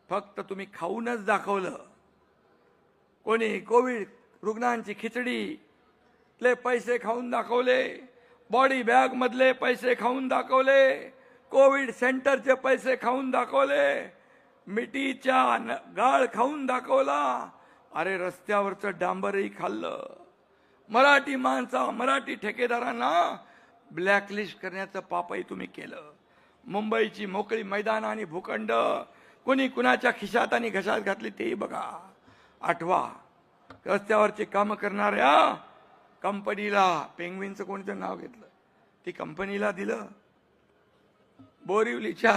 फक्त तुम्ही खाऊनच दाखवलं. कोणी कोविड रुग्णांची खिचडीतले पैसे खाऊन दाखवले, बॉडी बॅग मधले पैसे खाऊन दाखवले, कोविड सेंटरचे पैसे खाऊन दाखवले, मिठीच्या गाळ खाऊन दाखवला. अरे रस्त्यावरचं डांबरही खाल्लं. मराठी मराठी ठेकेदारांना ब्लॅकलिस्ट करण्याचं पापही तुम्ही केलं. मुंबईची मोकळी मैदान आणि भूखंड कोणी कुणाच्या खिशात आणि घशात घातली तेही बघा, आठवा. रस्त्यावरचे काम करणाऱ्या कंपनीला, पेंग्विनचं कोणतं नाव घेतलं, ती कंपनीला दिलं. बोरिवलीच्या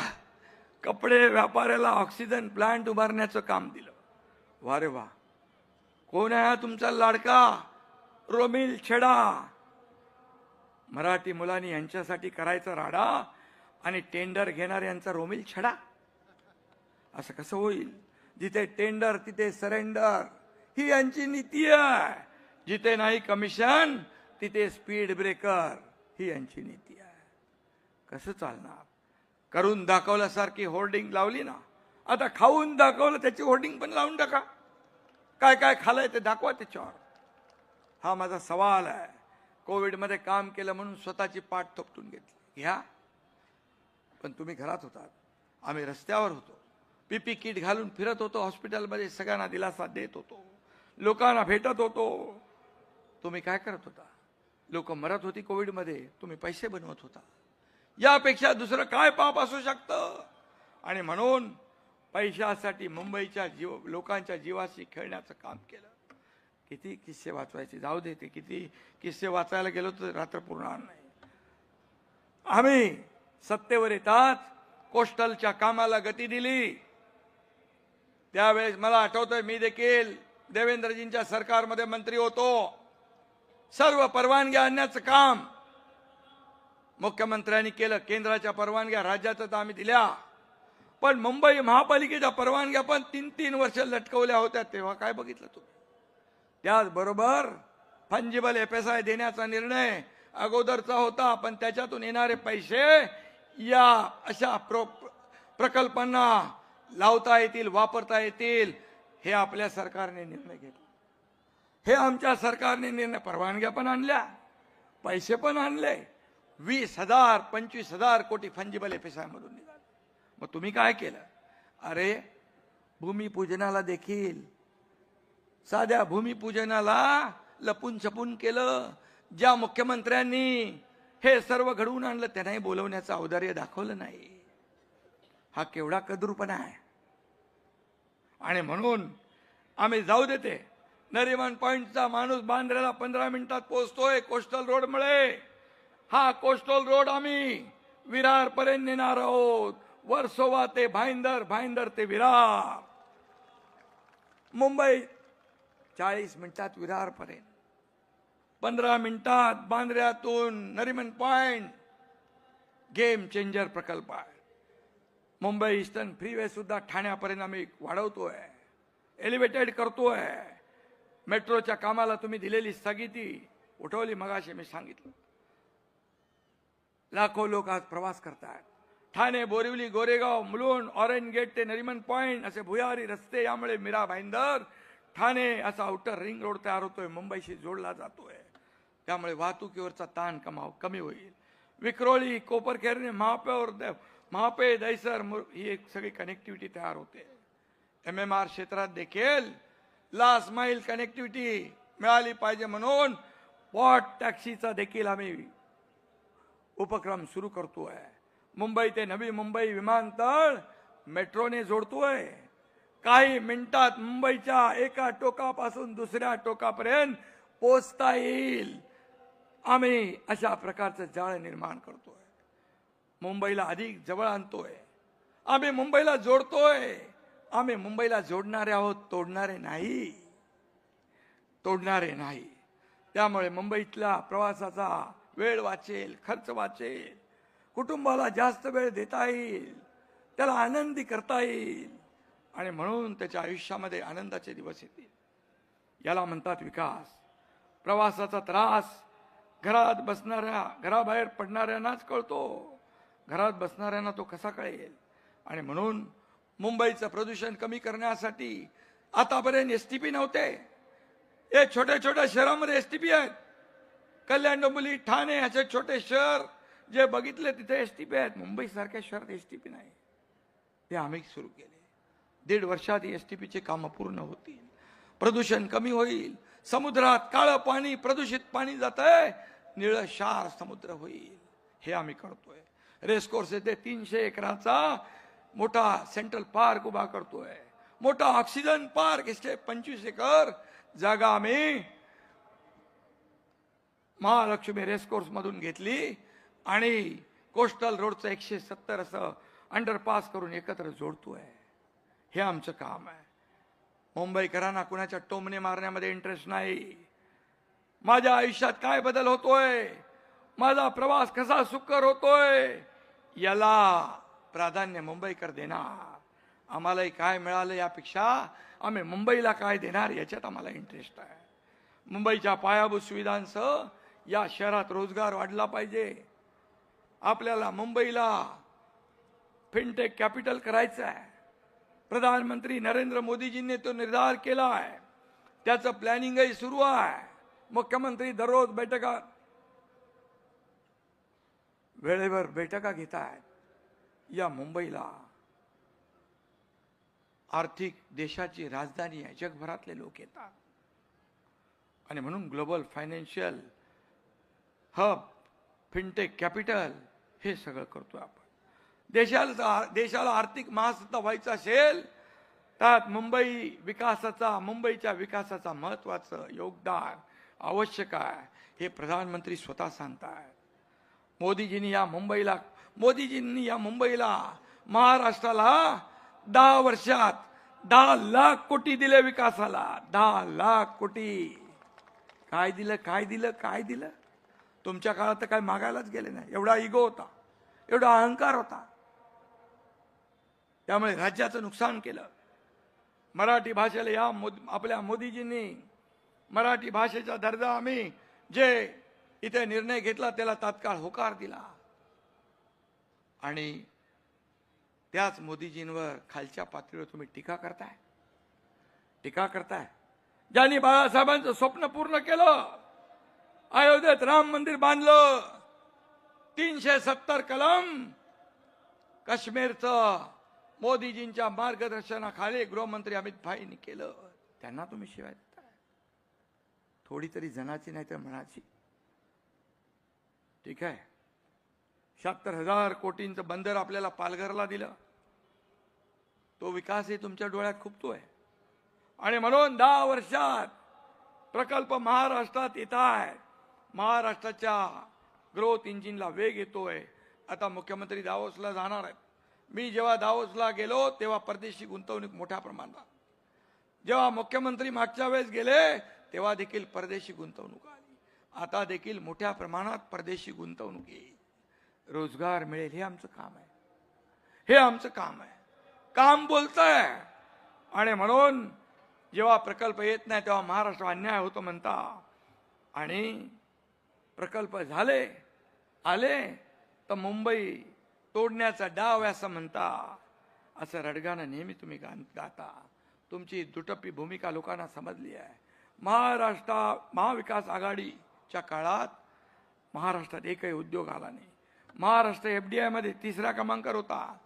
कपडे व्यापाऱ्याला ऑक्सिजन प्लांट उभारण्याचं काम दिलं. वा रे वा. कोण आहे तुमचा लाडका रोमिल छेडा? मराठी मुलांनी यांच्यासाठी करायचा राडा आणि टेंडर घेणार यांचा रोमिल छडा. असं कसं होईल? जिथे टेंडर तिथे सरेंडर, ही यांची नीती आहे. जिथे नाही कमिशन तिथे स्पीड ब्रेकर, ही यांची नीती आहे. कसं चालणार? करून दाखवल्यासारखी होर्डिंग लावली ना, आता खाऊन दाखवलं त्याची होर्डिंग पण लावून टाका. काय काय खाल्लंय ते दाखवा त्याच्यावर. हा माझा सवाल आहे. कोविडमध्ये काम केलं म्हणून स्वतःची पाठ थोपटून घेतली, घ्या. पण तुम्ही घरात होतात, आम्ही रस्त्यावर होतो, पीपी किट घालून फिरत होतो, हॉस्पिटलमध्ये सगळ्यांना दिलासा देत होतो, लोकांना भेटत होतो. तुम्ही काय करत होता? लोक मरत होती कोविडमध्ये, तुम्ही पैसे बनवत होता. यापेक्षा दुसरं काय पाप असू शकतं? आणि म्हणून पैशासाठी मुंबईच्या लोकांच्या जीवाशी खेळण्याचं काम केलं. किती किस्से वाचवायचे, जाऊ दे, ते किती किस्से वाचायला गेलो तर रात्र पुरणार नाही. आम्ही सत्तेवर येताच कोस्टलच्या कामाला गती दिली. त्यावेळेस मला आठवतंय, मी देखील देवेंद्रजींच्या सरकारमध्ये मंत्री होतो. सर्व परवानग्या आणण्याचं काम मुख्यमंत्र्यांनी केलं. केंद्राच्या परवानग्या राज्याचं तर आम्ही दिल्या, पण मुंबई महापालिकेच्या परवानग्या पण 3-3 वर्ष लटकवल्या होत्या. तेव्हा काय बघितलं तुम्ही? त्याचबरोबर फंजिबल FSI देण्याचा निर्णय अगोदरचा होता, पण त्याच्यातून येणारे पैसे या अशा प्रकल्पांना लावता येतील, वापरता येतील, हे आपल्या सरकारने निर्णय घेतला. हे आमच्या सरकारने निर्णय, परवानग्या पण आणल्या, पैसे पण आणले. 20,000-25,000 कोटी फंजिबल FSI मधून निघाले. मग तुम्ही काय केलं? अरे भूमिपूजनाला देखील, साध्या भूमिपूजनाला लपून छपून केलं. ज्या मुख्यमंत्र्यांनी हे सर्व घडवून आणलं त्यांनाही बोलवण्याचं औदार्य दाखवलं नाही. हा केवढा कदरूपणा आहे. आणि म्हणून आम्ही जाऊ देते. नरिमन पॉइंटचा माणूस बांद्र्याला 15 मिनिटात पोहोचतोय कोस्टल रोडमुळे. हा कोस्टल रोड आम्ही विरार पर्यंत नेणार आहोत. वर्सोवा ते भाईंदर, भाईंदर ते विरार. मुंबई 40 मिनिटात विरार पर्यंत, 15 मिनिटात बांद्र्यातून नरिमन पॉइंट. गेम चेंजर प्रकल्प आहे. मुंबई ईस्टर्न फ्रीवे सुद्धा ठाण्यापर्यंत आम्ही वाढवतोय, एलिव्हेटेड करतोय. मेट्रोच्या कामाला तुम्ही दिलेली स्थगिती उठवली. मगाशी मी सांगितलं, लाखो लोक आज प्रवास करतात. ठाणे, बोरिवली, गोरेगाव, मुलुंड, ऑरेंज गेट ते नरिमन पॉइंट असे भुयारी रस्ते, यामुळे मीरा भाईंदर, ठाणे असा आउटर रिंग रोड तयार होतोय, मुंबईशी जोडला जातोय. त्यामुळे वाहतुकीवरचा ताण कमी होईल. विक्रोळी, कोपरखेरणे, महापे, दहिसर ही एक सगळी कनेक्टिव्हिटी तयार होते. MMR क्षेत्रात देखील लास्ट माईल कनेक्टिव्हिटी मिळाली पाहिजे म्हणून पॉट टॅक्सीचा देखील आम्ही उपक्रम सुरू करतोय. मुंबई ते नवी मुंबई विमानतळ मेट्रोने जोडतोय. काही मिनिटात मुंबईच्या एका टोकापासून दुसऱ्या टोकापर्यंत पोहोचता येईल. आम्ही अशा प्रकारचं जाळ निर्माण करतोय. मुंबईला अधिक जवळ आणतोय. आम्ही मुंबईला जोडतोय. आम्ही मुंबईला जोडणारे आहोत, तोडणारे नाही. तोडणारे नाही. त्यामुळे मुंबईतला प्रवासाचा वेळ वाचेल, खर्च वाचेल, कुटुंबाला जास्त वेळ देता येईल, त्याला आनंदी करता येईल, आणि म्हणून त्याच्या आयुष्यामध्ये आनंदाचे दिवस येतील. याला म्हणतात विकास. प्रवासाचा त्रास घराबाहेर पडणाऱ्यांनाच कळतो. घरात बसणाऱ्यांना तो कसा कळेल? आणि म्हणून मुंबईचं प्रदूषण कमी करण्यासाठी आतापर्यंत STP नव्हते. हे छोट्या छोट्या शहरामध्ये STP आहेत. कल्याण, डोंबिवली, ठाणे असे छोटे शहर जे बघितले तिथे STP आहेत. मुंबई सारख्या शहरात STP नाही. ते आम्ही सुरू केले. 1.5 वर्षात STPचे कामं पूर्ण होतील. प्रदूषण कमी होईल. समुद्रात काळं पाणी, प्रदूषित पाणी जात आहे, निळं शार समुद्र होईल. हे आम्ही करतोय. रेसकोर्स येथे 300 एकराचा मोठा सेंट्रल पार्क उभा करतोय. मोठा ऑक्सिजन पार्क, इसके 25 एकर जागा आम्ही महालक्ष्मी रेसकोर्स मधून घेतली आणि कोस्टल रोडचं 170 असं अंडरपास करून एकत्र जोडतोय. हे आमचं काम आहे. मुंबईकरांना कुणाच्या टोमणे मारण्यामध्ये इंटरेस्ट नाही. माझ्या आयुष्यात काय बदल होतोय, माझा प्रवास कसा सुकर होतोय, याला प्राधान्य मुंबईकर देणार. आम्हालाही काय मिळालं यापेक्षा आम्ही मुंबईला काय देणार याच्यात आम्हाला इंटरेस्ट आहे. मुंबईच्या पायाभूत सुविधांसह या शहरात रोजगार वाढला पाहिजे. आपल्याला मुंबईला फिनटेक कॅपिटल करायचं आहे. प्रधानमंत्री नरेंद्र मोदीजींनी तो निर्धार केला आहे. त्याचं प्लॅनिंगही सुरू आहे. मुख्यमंत्री दररोज वेळेवर बैठका घेत आहेत. या मुंबईला आर्थिक देशाची राजधानी आहे. जगभरातले लोक येतात आणि म्हणून global financial hub, fintech capital हे सगळं करतोय आपण. देशाला आर्थिक महासत्ता व्हायचं असेल त्यात मुंबईच्या विकासाचा महत्वाचं योगदान आवश्यक आहे हे प्रधानमंत्री स्वतः सांगतायत. मोदीजींनी या मुंबईला महाराष्ट्राला 10 वर्षात 10 लाख कोटी दिले विकासाला. 10 लाख कोटी. काय दिलं? तुमच्या काळात तर काय मागायलाच गेले नाही. एवढा इगो होता, एवढा अहंकार होता. त्यामुळे राज्याचं नुकसान केलं. मराठी भाषेला आपल्या मोदीजींनी मराठी भाषेचा दर्जा आम्ही जे इथे निर्णय घेतला त्याला तात्काळ होकार दिला. आणि त्याच मोदीजींवर खालच्या पातळीवर तुम्ही टीका करताय. ज्यांनी बाळासाहेबांचं स्वप्न पूर्ण केलं, अयोध्येत राम मंदिर बांधलं, 370 कलम काश्मीरचं मोदीजींच्या मार्गदर्शनाखाली गृहमंत्री अमित भाईंनी केलं, त्यांना तुम्ही शिवाय देताय. थोडी तरी जनाची नाही तर मनाची. ठीक आहे, 76,000 कोटींचं बंदर आपल्याला पालघरला दिलं. तो विकासही तुमच्या डोळ्यात खुपतोय. आणि म्हणून 10 वर्षात प्रकल्प महाराष्ट्रात येत आहेत. महाराष्ट्राच्या ग्रोथ इंजिनला वेग येतोय. आता मुख्यमंत्री दावोसला जाणार आहेत. मी जेव्हा दावोसला गेलो तेव्हा परदेशी गुंतवणूक मोठ्या प्रमाणात. जेव्हा मुख्यमंत्री मागच्या वेळेस गेले तेव्हा देखील परदेशी गुंतवणूक आली. आता देखील मोठ्या प्रमाणात परदेशी गुंतवणूक येईल. रोजगार मिळेल. हे आमचं काम आहे. काम बोलतंय. आणि म्हणून जेव्हा प्रकल्प येत नाही तेव्हा महाराष्ट्र अन्याय होतो म्हणता. आणि प्रकल्प आले तर मुंबई तोडण्याचा डाव असं म्हणता. असं रडगाणं नेहमी तुम्ही गाता. तुमची दुटप्पी भूमिका लोकांना समजली आहे. महाविकास आघाडीच्या काळात महाराष्ट्रात एकही उद्योग आला नाही. महाराष्ट्र FDI मध्ये 3रा क्रमांकावर होता.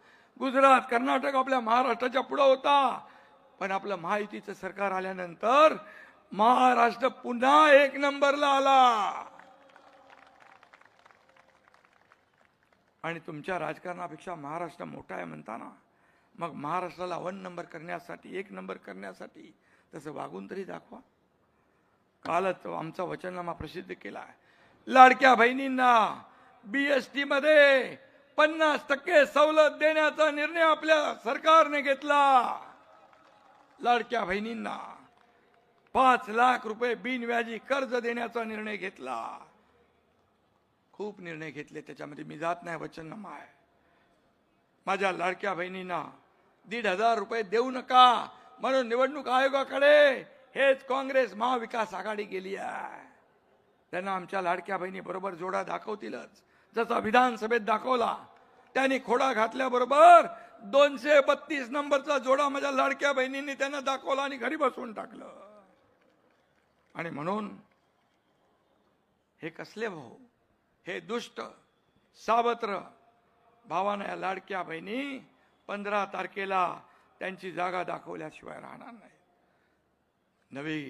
गुजरात, कर्नाटक आपल्या महाराष्ट्राच्या पुढे होता. पण आपलं महायुतीचं सरकार आल्यानंतर महाराष्ट्र पुन्हा 1 नंबरला आला. आणि तुमच्या राजकारणापेक्षा महाराष्ट्र मोठा आहे म्हणताना मग महाराष्ट्राला 1 नंबर करण्यासाठी 1 नंबर करण्यासाठी तसं वागून तरी दाखवा. कालच आमचा वचननामा प्रसिद्ध केला आहे. लाडक्या बहिणींना BST मध्ये 50% सवलत देण्याचा निर्णय आपल्या सरकारने घेतला. लाडक्या बहिणींना 5 लाख रुपये बिनव्याजी कर्ज देण्याचा निर्णय घेतला. खूप निर्णय घेतले, त्याच्यामध्ये मी जात नाही, वचननामा आहे. माझ्या लाडक्या बहिणींना 1,500 रुपये देऊ नका म्हणून निवडणूक आयोगाकडे हेच काँग्रेस महाविकास आघाडी गेली आहे. त्यांना आमच्या लाडक्या बहिणी बरोबर जोडा दाखवतीलच. जसा विधानसभेत दाखवला त्यांनी खोडा घातल्याबरोबर 232 नंबरचा जोडा माझ्या लाडक्या बहिणींनी त्यांना दाखवला आणि घरी बसवून टाकलं. आणि म्हणून हे कसले भाऊ, हे दुष्ट सावत्र भावानं या लाडक्या बहिणी 15 तारखेला त्यांची जागा दाखवल्याशिवाय राहणार नाही. नवी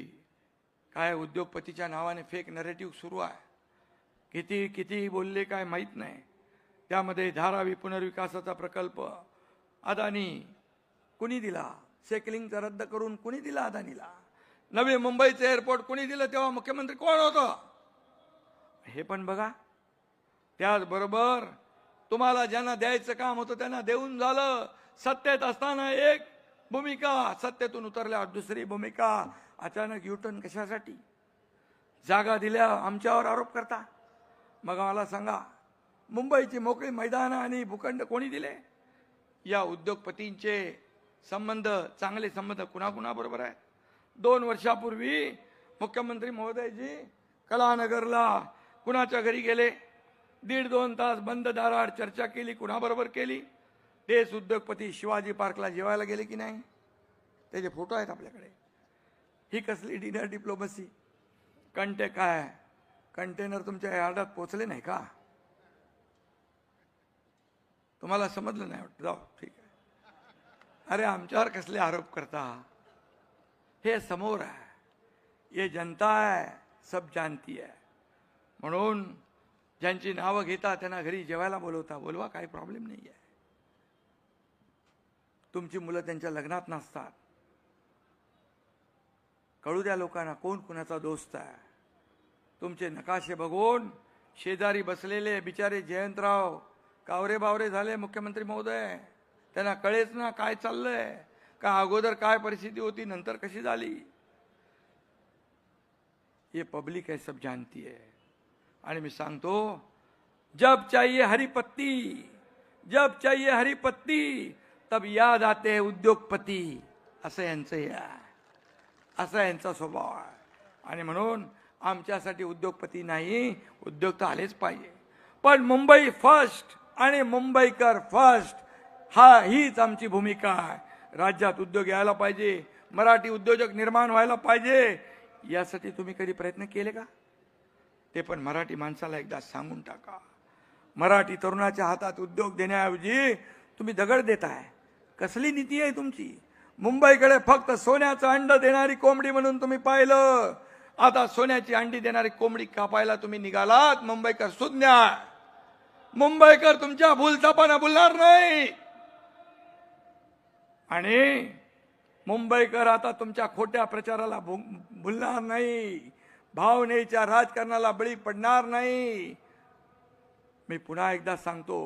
काय उद्योगपतीच्या नावाने फेक नरेटिव्ह सुरू आहे. किती बोलले काय माहीत नाही. त्यामध्ये धारावी पुनर्विकासाचा प्रकल्प अदानी कुणी दिला? सेकलिंगचा रद्द करून कुणी दिला अदानीला? नवी मुंबईचं एअरपोर्ट कुणी दिलं? तेव्हा मुख्यमंत्री कोण होतं हे पण बघा. त्याचबरोबर तुम्हाला ज्यांना द्यायचं काम होतं त्यांना देऊन झालं. सत्तेत असताना एक भूमिका, सत्तेतून उतरल्यावर दुसरी भूमिका. अचानक युटर्न कशासाठी? जागा दिल्या आमच्यावर आरोप करता. मग मला सांगा, मुंबईची मोकळी मैदानं आणि भूखंड कोणी दिले? या उद्योगपतींचे संबंध, चांगले संबंध कुणाकुणाबरोबर आहे? 2 वर्षापूर्वी मुख्यमंत्री महोदयजी कलानगरला कुणाच्या घरी गेले? 1.5-2 तास बंद दाराआड चर्चा केली. कुणाबरोबर केली? तेच उद्योगपती शिवाजी पार्कला जेवायला गेले की नाही? त्याचे फोटो आहेत आपल्याकडे. ही कसली डिनर डिप्लोमसी? कंटेनर तुमच्या यार्डात पोचले नाही का? तुम्हाला समजलं नाही वाटतं? जाऊ, ठीक आहे. अरे आमच्यावर कसले आरोप करता? हे समोर आहे. ये जनता है, सब जानती है. म्हणून ज्यांची नावं घेता त्यांना घरी जेवायला बोलवता. बोलवा, काही प्रॉब्लेम नाही आहे. तुमची मुलं त्यांच्या लग्नात नसतात, कळू द्या लोकांना कोण कुणाचा दोस्त आहे. तुमचे नकाशे बघून शेजारी बसलेले बिचारे जयंतराव कावरे बावरे झाले मुख्यमंत्री महोदय. त्यांना कळेच ना काय चाललंय, का अगोदर काय परिस्थिती होती नंतर कशी झाली. ये पब्लिक है, सब जानती है. आणि मी सांगतो, जब चाहिए हरी पत्ती, जब चाहिए हरी पत्ती तब याद आते हैं उद्योगपती. असं यांचं हे आहे, असा यांचा स्वभाव आहे. आणि म्हणून आमच्यासाठी उद्योगपती नाही, उद्योग तर आलेच पाहिजे, पण मुंबई फर्स्ट आणि मुंबईकर फर्स्ट हीच आमची भूमिका आहे. राज्यात उद्योग यायला पाहिजे, मराठी उद्योजक निर्माण व्हायला पाहिजे. यासाठी तुम्ही कधी प्रयत्न केले का? ते पण मराठी माणसाला एकदा सांगून टाका. मराठी तरुणाच्या हातात उद्योग देण्याऐवजी तुम्ही दगड देताय. कसली नीती आहे तुमची? मुंबईकडे फक्त सोन्याचं अंड देणारी कोंबडी म्हणून तुम्ही पाहिलं, आता सोन्याची अंडी देणारी कोंबडी कापायला तुम्ही निघालात. मुंबईकर सुज्ञ, मुंबईकर तुमच्या भूलथापांना बोलणार नाही. आणि मुंबईकर आता तुमच्या खोट्या प्रचाराला भुलणार नाही, भावनेच्या राजकारणाला बळी पडणार नाही. मी पुन्हा एकदा सांगतो,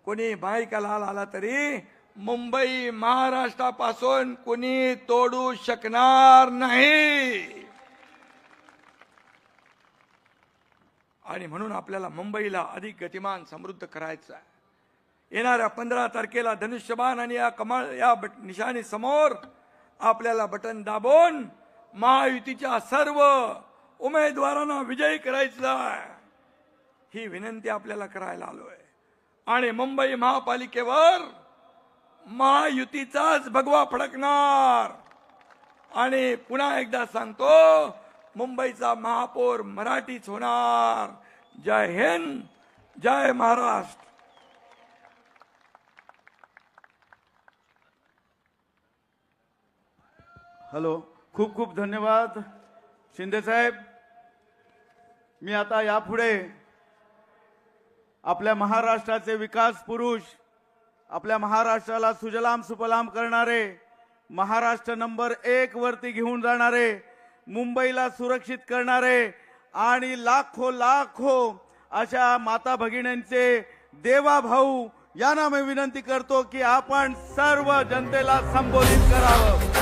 कोणी माईका लाल आला तरी मुंबई महाराष्ट्रापासून कोणी तोडू शकणार नाही. आणि म्हणून आपल्याला मुंबईला अधिक गतिमान समृद्ध करायचं आहे. येणाऱ्या 15 तारखेला धनुष्यबाण आणि या कमळ या निशाणी समोर आपल्याला बटन दाबून महायुतीच्या सर्व उमेदवारांना विजयी करायचं आहे. ही विनंती आपल्याला करायला आलोय. आणि मुंबई महापालिकेवर महायुतीचाच भगवा फडकणार. आणि पुन्हा एकदा सांगतो, मुंबईचा महापौर मराठीच होणार. जय हिंद, जय महाराष्ट्र. हॅलो, खूप खूप धन्यवाद शिंदे साहेब. मी आता यापुढे आपल्या महाराष्ट्राचे विकास पुरुष, आपल्या महाराष्ट्राला सुजलाम सुफलाम करणारे, महाराष्ट्र नंबर 1 वरती घेऊन जाणारे, मुंबईला सुरक्षित करणारे आणि लाखो लाखो अशा माता भगिनींचे देवा भाऊ यांना मी विनंती करतो की आपण सर्व जनतेला संबोधित करावं.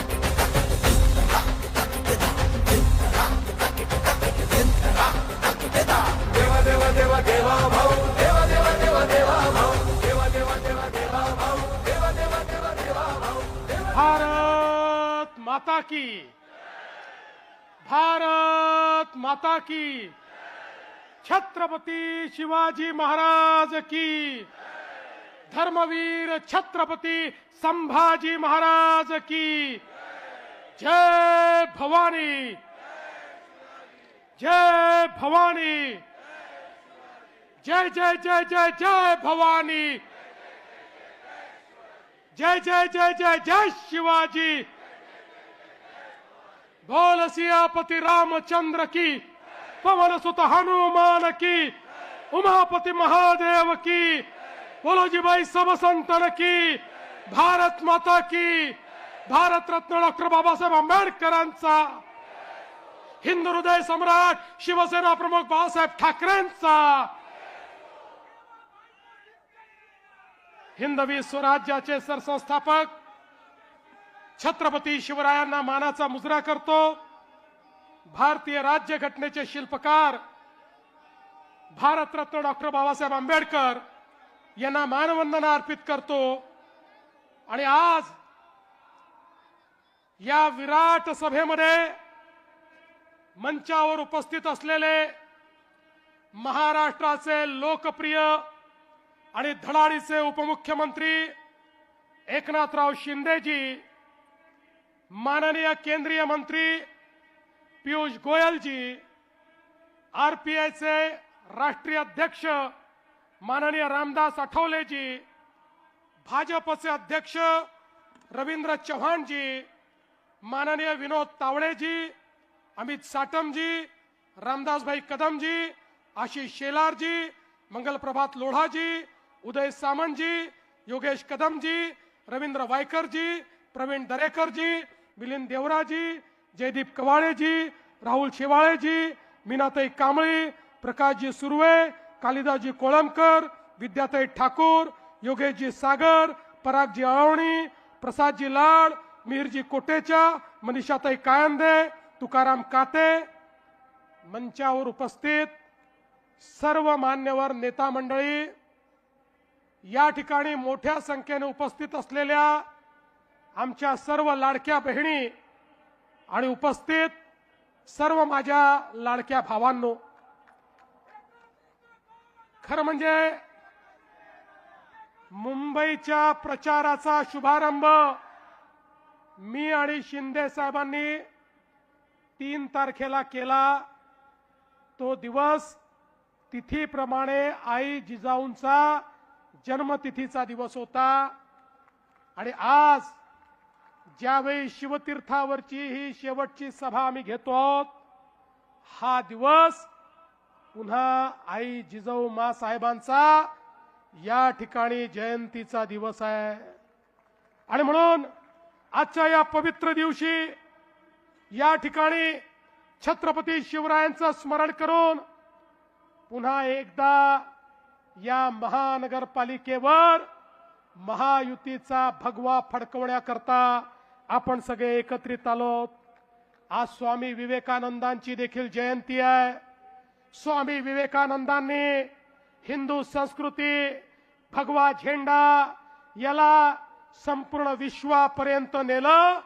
भारत माता की, भारत माता की, छत्रपती शिवाजी महाराज की, धर्मवीर छत्रपती संभाजी महाराज की. जय भवानी, जय भवानी, जय जय जय जय जय भवानी, जय जय जय जय जय शिवाजी. बोल सियापति रामचंद्र की, पवन सुत हनुमान की, उमापति महादेव की, बोलो जी भाई सब संतन की. भारत माता की. भारत रत्न डॉक्टर बाबासाहेब आंबेडकरांचा, हिंदू हृदय सम्राट शिवसेना प्रमुख बाळासाहेब ठाकरेंचा, हिंदवी स्वराज्याचे सरसंस्थापक छत्रपती शिवरायांना मानाचा मुजरा करतो. भारतीय राज्यघटनेचे शिल्पकार भारतरत्न डॉक्टर बाबासाहेब आंबेडकर यांना मानवंदना अर्पित करतो. आणि आज या विराट सभेमध्ये मंचावर उपस्थित असलेले महाराष्ट्राचे लोकप्रिय आणि धडाडीचे उपमुख्यमंत्री एकनाथराव शिंदेजी, माननीय केंद्रीय मंत्री पीयूष गोयलजी, आरपीआयचे राष्ट्रीय अध्यक्ष माननीय रामदास आठवलेजी, भाजपचे अध्यक्ष रवींद्र चव्हाणजी, माननीय विनोद तावडेजी, अमित साटमजी, रामदासभाई कदमजी, आशिष शेलारजी, मंगलप्रभात लोढाजी, उदय सामंतजी, योगेश कदमजी, रवींद्र वायकरजी, प्रवीण दरेकरजी, मिलिंद देवराजी, जयदीप कवाळेजी, राहुल शेवाळेजी, मीनाताई कांबळे, प्रकाशजी सुर्वे, कालिदासजी कोळंबकर, विद्याताई ठाकूर, योगेशजी सागर, परागजी अळवणी, प्रसादजी लाड, मिहिरजी कोटेचा, मनीषाताई कायंदे, तुकाराम काते, मंचावर उपस्थित सर्व मान्यवर नेता मंडळी, या ठिकाणी मोठ्या संख्येने उपस्थित असलेल्या आमच्या सर्व लाडक्या बहिणी आणि उपस्थित सर्व माझ्या लाडक्या भावांनो, खरं म्हणजे मुंबईच्या प्रचाराचा शुभारंभ मी आणि शिंदे साहेबांनी 3 तारखेला केला. तो दिवस तिथीप्रमाणे आई जिजाऊंचा जन्मतिथीचा दिवस होता आणि आज ज्यावेळी शिवतीर्थावरची ही शेवटची सभा आम्ही घेतो आहोत, हा दिवस पुन्हा आई जिजाऊ मा साहेबांचा या ठिकाणी जयंतीचा दिवस आहे. आणि म्हणून आजच्या या पवित्र दिवशी या ठिकाणी छत्रपती शिवरायांचं स्मरण करून पुन्हा एकदा या महानगरपालिकेवर महायुतीचा भगवा फडकवण्याकरता आपण सगळे एकत्रित आलोत. आज स्वामी विवेकानंदांची देखील जयंती आहे. स्वामी विवेकानंदांनी हिंदू संस्कृती, भगवा झेंडा याला संपूर्ण विश्वापर्यंत नेलं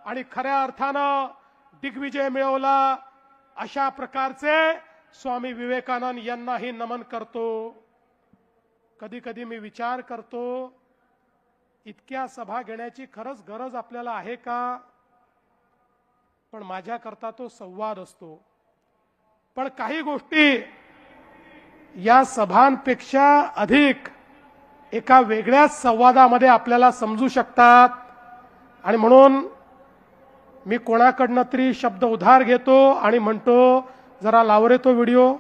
आणि खऱ्या अर्थानं दिग्विजय मिळवला. अशा प्रकारचे स्वामी विवेकानंद यांनाही नमन करतो. कधी कधी मी विचार करतो, इतक्या सभा घेण्याची खरंच गरज आपल्याला आहे का? पण माझ्याकरता तो संवाद असतो. पण काही गोष्टी या सभांपेक्षा अधिक एका वेगळ्याच संवादामध्ये आपल्याला समजू शकतात. आणि म्हणून मी कोणाकडनं तरी शब्द उधार घेतो आणि म्हणतो, जरा लाव रे तो व्हिडिओ,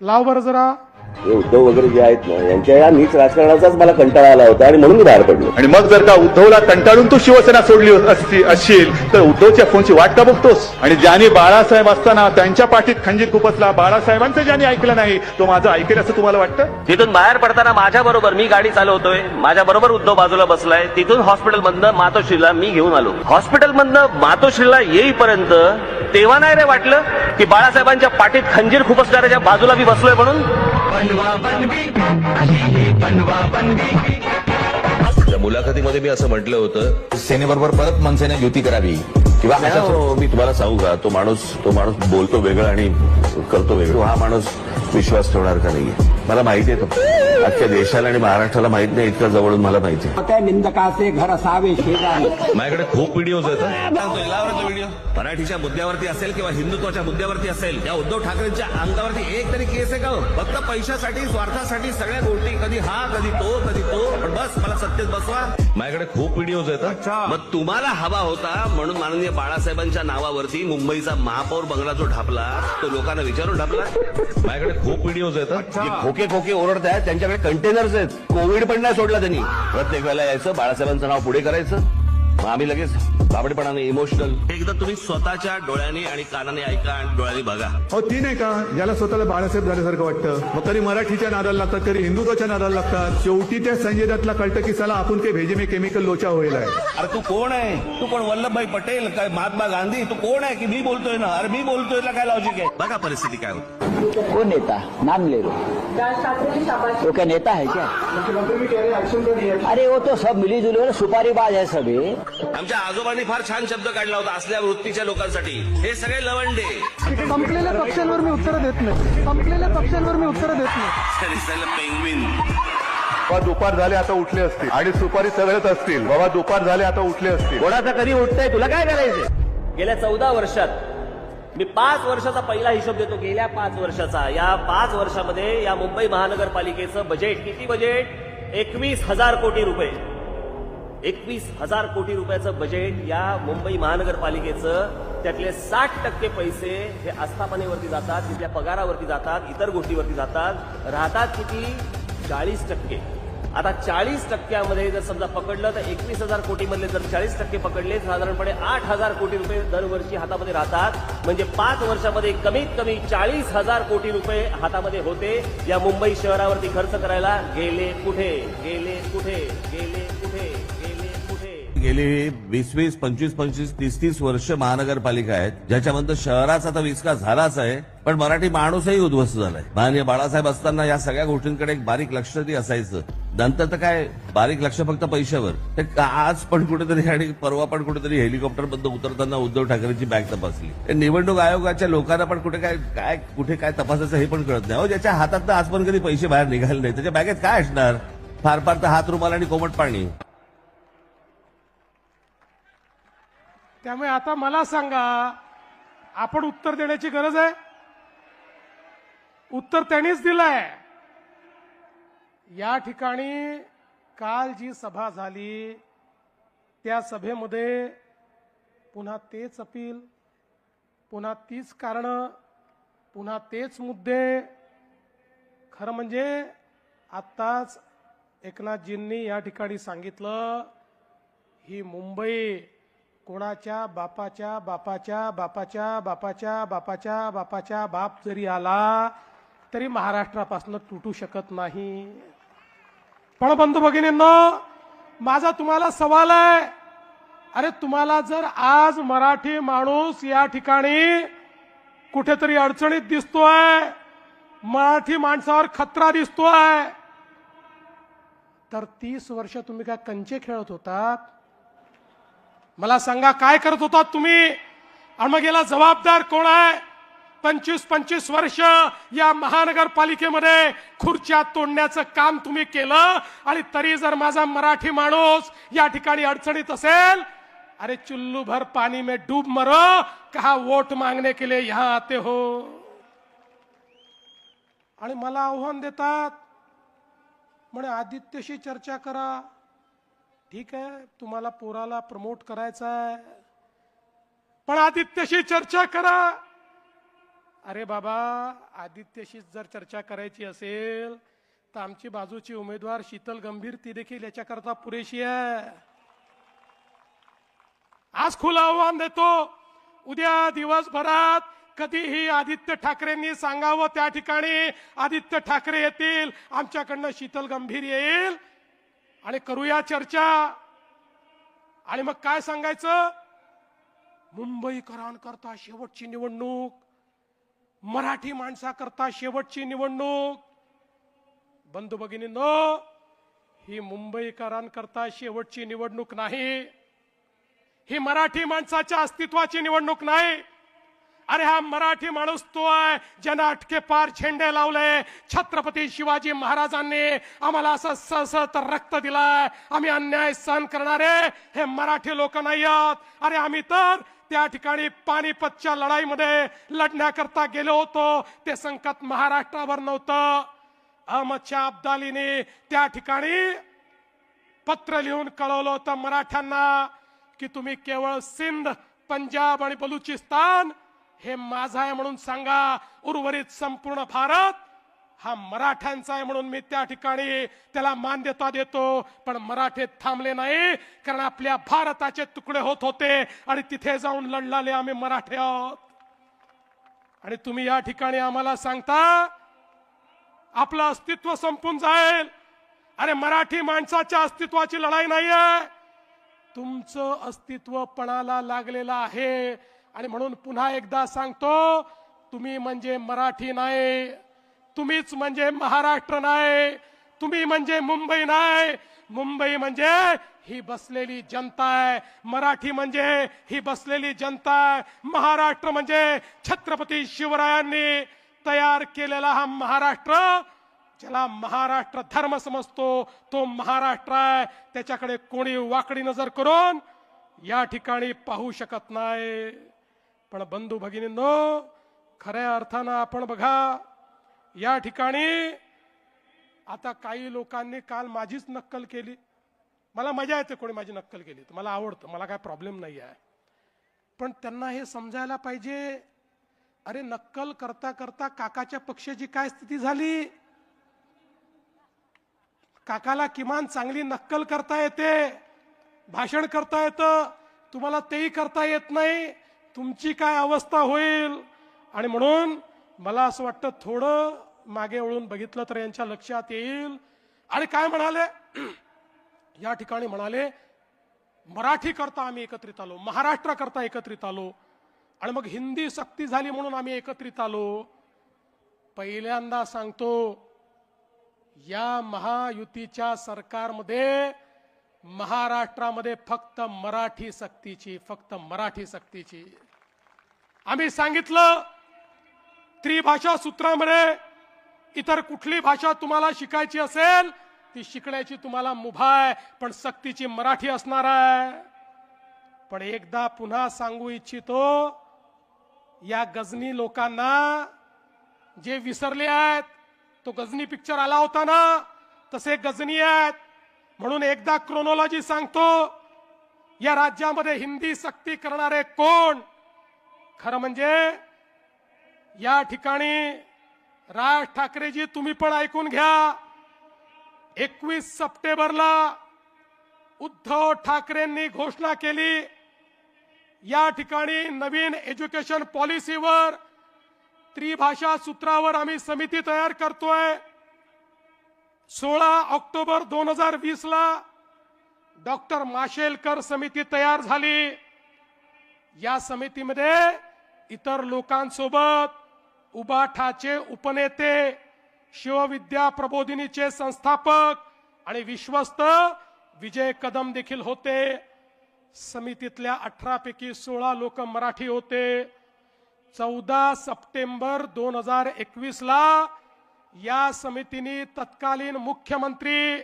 लाव बरं जरा. हे उद्धव वगैरे जे आहेत ना, यांच्या या नीच राजकारणाचाच मला कंटाळा आला होता आणि म्हणून मी बाहेर पडलो. आणि मग जर का उद्धवला कंटाळून तू शिवसेना सोडली असशील तर उद्धवच्या फोनची वाट का बघतोस? आणि ज्याने बाळासाहेब असताना त्यांच्या पाठीत खंजीर खुपसला, बाळासाहेबांचं ज्याने ऐकलं नाही तो माझं ऐकेल असं तुम्हाला वाटतं? तिथून बाहेर पडताना माझ्या बरोबर मी गाडी चालवतोय, माझ्या बरोबर उद्धव बाजूला बसलाय. तिथून हॉस्पिटलमधनं मातोश्रीला मी घेऊन आलो. हॉस्पिटलमधनं मातोश्रीला येईपर्यंत तेव्हा नाही रे वाटलं की बाळासाहेबांच्या पाठीत खंजीर खुपसणाऱ्याच्या बाजूला मी बसलोय म्हणून. मुलाखतीमध्ये मी असं म्हटलं होतं, सेनेबरोबर परत मनसेने युती करावी किंवा मी तुम्हाला सांगू का, तो माणूस बोलतो वेगळं आणि करतो वेगळं. हा माणूस विश्वास ठेवणार का नाहीये मला माहिती आहे. तो अख्ख्या देशाला आणि महाराष्ट्राला माहित नाही, इतकं जवळून मला माहिती आहे. निंदकाचे घर असावे शेजारी. माझ्याकडे खूप व्हिडिओज आहेत. व्हिडिओ मराठीच्या मुद्द्यावरती असेल किंवा हिंदुत्वाच्या मुद्द्यावरती असेल, त्या उद्धव ठाकरेंच्या अंगावरती एक तरी केस आहे का? फक्त पैशासाठी, स्वार्थासाठी सगळ्या गोष्टी, कधी हा कधी तो कधी तो. पण बस मला सत्तेत बसवा. माझ्याकडे खूप व्हिडिओज आहेत. मग तुम्हाला हवा होता म्हणून माननीय बाळासाहेबांच्या नावावरती मुंबईचा महापौर बंगला जो ढापला, तो लोकांना विचारून ढापला. माझ्याकडे खूप व्हिडिओज आहेत. खोके खोके ओरडत आहेत, त्यांच्याकडे कंटेनर्स आहेत. कोविड पण नाही सोडला त्यांनी. प्रत्येक वेळेला यायचं, बाळासाहेबांचं नाव पुढे करायचं, मग आम्ही लगेच बाबडपणाने इमोशनल. एकदा तुम्ही स्वतःच्या डोळ्याने आणि कानाने ऐका आणि डोळ्याने बघा. हो ती नाही का ज्याला स्वतःला बाळासाहेब झाल्यासारखं वाटतं, मग कधी मराठीच्या नादाला लागतात, कधी हिंदुत्वाच्या नादाला लागतात. शेवटी त्या संजय दत्तला कळतं की साला आपण काही भेजे में केमिकल लोचा होईल आहे. अरे तू कोण आहे? तू कोण? वल्लभभाई पटेल काय महात्मा गांधी? तू कोण आहे की मी बोलतोय ना? अरे मी बोलतोय ना, काय लॉजिक आहे? बघा परिस्थिती काय होती. कोण नेता नाम ले लो, तो क्या नेता है क्या? अरे वो तो सब मिली जुली सुपारीबाज है सभी. आमच्या आजोबांनी फार छान शब्द काढला होता असल्या वृत्तीच्या लोकांसाठी. हे सगळे लवंडे. संपलेल्या पक्षांवर मी उत्तर देत नाही. संपलेल्या पक्षांवर मी उत्तर देत नाही. पेंग्विन. बाबा दुपार झाले आता उठले असतील आणि सुपारी सगळेच असतील. बाबा दुपार झाले आता उठले असतील. कोणाचा कधी उठतंय, तुला काय करायचं? गेल्या 14 वर्षात मी 5 वर्षाचा पहिला हिशोब देतो. गेल्या 5 वर्षाचा, या 5 वर्षामध्ये या मुंबई महानगरपालिकेचं बजेट किती? बजेट 21,000 कोटी रुपये. 21,000 कोटी रुपयाचं बजेट या मुंबई महानगरपालिकेचं. त्यातले 60% पैसे हे आस्थापनेवरती जातात, तिथल्या पगारावरती जातात, इतर गोष्टीवरती जातात. राहतात किती? 40%. आता 40% जर समजा पकडलं तर 21,000 कोटी मधले जर 40% पकडले साधारणपणे 8,000 कोटी रुपये दरवर्षी हातामध्ये राहतात. म्हणजे 5 वर्षामध्ये कमीत कमी 40,000 कोटी रुपये हातामध्ये होते. या मुंबई शहरावरती खर्च करायला गेले कुठे, गेले कुठे, गेले कुठे, गेले कुठे? गेली 20-20, 25-25, 30-30 वर्ष महानगरपालिका आहेत, ज्याच्यामध्ये शहराचा तर विकास झालाच आहे, पण मराठी माणूसही उद्ध्वस्त झालाय. माननीय बाळासाहेब असताना या सगळ्या गोष्टींकडे एक बारीक लक्ष तरी असायचं. नंतर तर काय बारीक लक्ष फक्त पैशावर. ते आज पण कुठेतरी आणि परवा पण कुठेतरी हेलिकॉप्टर बंद उतरताना उद्धव ठाकरेंची बॅग तपासली. निवडणूक आयोगाच्या लोकांना पण कुठे कुठे काय तपासायचं हे पण कळत नाही. ज्याच्या हातात आज पण कधी पैसे बाहेर निघाले नाही त्याच्या बॅगेत काय असणार? फार फार तर हात रुमाल आणि कोमट पाणी. त्यामुळे आता मला सांगा, आपण उत्तर देण्याची गरज आहे? उत्तर त्यांनीच दिलंय. या ठिकाणी काल जी सभा झाली त्या सभेमध्ये पुन्हा तेच अपील, पुन्हा तीच कारणं, पुन्हा तेच मुद्दे. खरं म्हणजे आत्ताच एकनाथजींनी या ठिकाणी सांगितलं, ही मुंबई कोणाच्या बापाच्या बापाच्या बापाच्या बापाच्या बापाच्या बापाच्या बाप जरी आला तरी महाराष्ट्रापासून तुटू शकत नाही. पण बंधू भगिनींनो, माझा तुम्हाला सवाल आहे, अरे तुम्हाला जर आज मराठी माणूस या ठिकाणी कुठेतरी अडचणीत दिसतोय, मराठी माणसावर खतरा दिसतोय, तर 30 वर्ष तुम्ही काय कंचे खेळत होतात? मला सांगा, काय करत होतात तुम्ही? आणि मग याला जबाबदार कोण आहे? 25-25 वर्ष या महानगरपालिकेमध्ये खुर्च्या तोडण्याचं काम तुम्ही केलं, आणि तरी जर माझा मराठी माणूस या ठिकाणी अडचणीत असेल, अरे चुल्लू भर पानी में डूब मरो, कहा वोट मांगने के लिए यहां आते हो. आणि मला आव्हान देतात, म्हणे आदित्यशी चर्चा करा. ठीक आहे, तुम्हाला पोराला प्रमोट करायचं आहे, पण आदित्यशी चर्चा करा. अरे बाबा, आदित्यशी जर चर्चा करायची असेल तर आमची बाजूची उमेदवार शीतल गंभीर ती देखील याच्याकरता पुरेशी आहे. आज खुलं आव्हान देतो, उद्या दिवसभरात कधीही आदित्य ठाकरेंनी सांगावं त्या ठिकाणी आदित्य ठाकरे येतील, आमच्याकडनं शीतल गंभीर येईल आणि करूया चर्चा. आणि मग काय सांगायचं? मुंबईकरांकरता शेवटची निवडणूक, मराठी माणसाकरता शेवटची निवडणूक. बंधू भगिनींनो, ही मुंबईकरांकरता शेवटची निवडणूक नाही, ही मराठी माणसाच्या अस्तित्वाची निवडणूक नाही. अरे हा मराठी माणूस तो आहे ज्यानं अटके पार झेंडे लावले. छत्रपती शिवाजी महाराजांनी आम्हाला असं सळसळत रक्त दिलाय. आम्ही अन्याय सहन करणारे हे मराठी लोक नाही आहोत. अरे आम्ही तर त्या ठिकाणी पानिपतच्या लढाईमध्ये लढण्याकरता गेलो होतो. ते संकट महाराष्ट्रावर नव्हतं. अहमदशाह अब्दालीने त्या ठिकाणी पत्र लिहून कळवलं होतं मराठ्यांना की तुम्ही केवळ सिंध, पंजाब आणि बलुचिस्तान हे माझा आहे म्हणून सांगा, उर्वरित संपूर्ण भारत हा मराठ्यांचा आहे म्हणून मी त्या ठिकाणी त्याला मान्यता देतो. पण मराठे थांबले नाही, कारण आपल्या भारताचे तुकडे होत होते आणि तिथे जाऊन लढलेले आम्ही मराठे आहोत. आणि तुम्ही या ठिकाणी आम्हाला सांगता आपलं अस्तित्व संपून जाईल. अरे मराठी माणसाच्या अस्तित्वाची लढाई नाहीये, तुमचं अस्तित्व पणाला लागलेलं आहे. आणि म्हणून पुन्हा एकदा सांगतो, तुम्ही म्हणजे मराठी नाही, तुम्हीच म्हणजे महाराष्ट्र नाही, तुम्ही म्हणजे मुंबई नाही. मुंबई म्हणजे ही बसलेली जनता आहे, मराठी म्हणजे ही बसलेली जनता आहे. महाराष्ट्र म्हणजे छत्रपती शिवरायांनी तयार केलेला हा महाराष्ट्र, ज्याला महाराष्ट्र धर्म समजतो तो महाराष्ट्र आहे. त्याच्याकडे कोणी वाकडी नजर करून या ठिकाणी पाहू शकत नाही. पण बंधू भगिनींनो, खऱ्या अर्थानं आपण बघा, या ठिकाणी आता काही लोकांनी काल माझीच नक्कल केली. मला मजा येते कोणी माझी नक्कल केली तर, मला आवडतं, मला काय प्रॉब्लेम नाही आहे. पण त्यांना हे समजायला पाहिजे, अरे नक्कल करता करता काकाच्या पक्षाची काय स्थिती झाली. काकाला किमान चांगली नक्कल करता येते, भाषण करता येतं, तुम्हाला तेही करता येत नाही. तुमची काय अवस्था होईल. आणि म्हणून मला असं वाटतं थोडं मागे वळून बघितलं तर यांच्या लक्षात येईल. आणि काय म्हणाले या ठिकाणी, म्हणाले मराठी करता आम्ही एकत्रित आलो, महाराष्ट्र करता एकत्रित आलो, आणि मग हिंदी सक्ती झाली म्हणून आम्ही एकत्रित आलो. पहिल्यांदा सांगतो, या महायुतीच्या सरकारमध्ये महाराष्ट्रामध्ये फक्त मराठी सक्तीची, फक्त मराठी सक्तीची. आम्ही सांगितलं त्रिभाषा सूत्रामध्ये इतर कुठली भाषा तुम्हाला शिकायची असेल ती शिकण्याची तुम्हाला मुभा आहे, पण सक्तीची मराठी असणार आहे. पण एकदा पुन्हा सांगू इच्छितो, या गजनी लोकांना जे विसरले आहेत, तो गजनी पिक्चर आला होता ना, तसे गजनी आहेत. म्हणून एकदा क्रोनॉलॉजी सांगतो, या राज्यामध्ये हिंदी सक्ती करणारे कोण. खरं म्हणजे या ठिकाणी राज ठाकरेजी तुम्ही पण ऐकून घ्या. 21 सप्टेंबरला उद्धव ठाकरेंनी घोषणा केली, या ठिकाणी नवीन एज्युकेशन पॉलिसीवर, त्रिभाषा सूत्रावर आम्ही समिती तयार करतोय. 16 ऑक्टोबर 2020 ला डॉक्टर माशेलकर समिती तयार झाली. या समितीमध्ये इतर लोकांसोबत उबाठाचे उपनेते, शिवविद्या प्रबोधिनीचे संस्थापक आणि विश्वस्त विजय कदम देखील होते. समितीतल्या 18 पैकी 16 लोक मराठी होते. 14 सप्टेंबर 2021 ला या समितीने तत्कालीन मुख्यमंत्री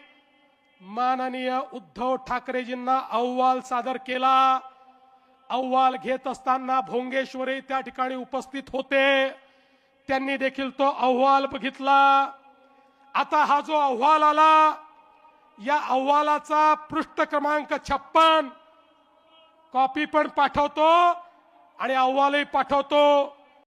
माननीय उद्धव ठाकरेजींना अहवाल सादर केला. अहवाल घेत असताना भोंगेश्वरी त्या ठिकाणी उपस्थित होते. त्यांनी देखील तो अहवाल बघितला. आता हा जो अहवाल आला, या अहवालाचा पृष्ठ क्रमांक 56 कॉपी पण पाठवतो आणि अहवालही पाठवतो.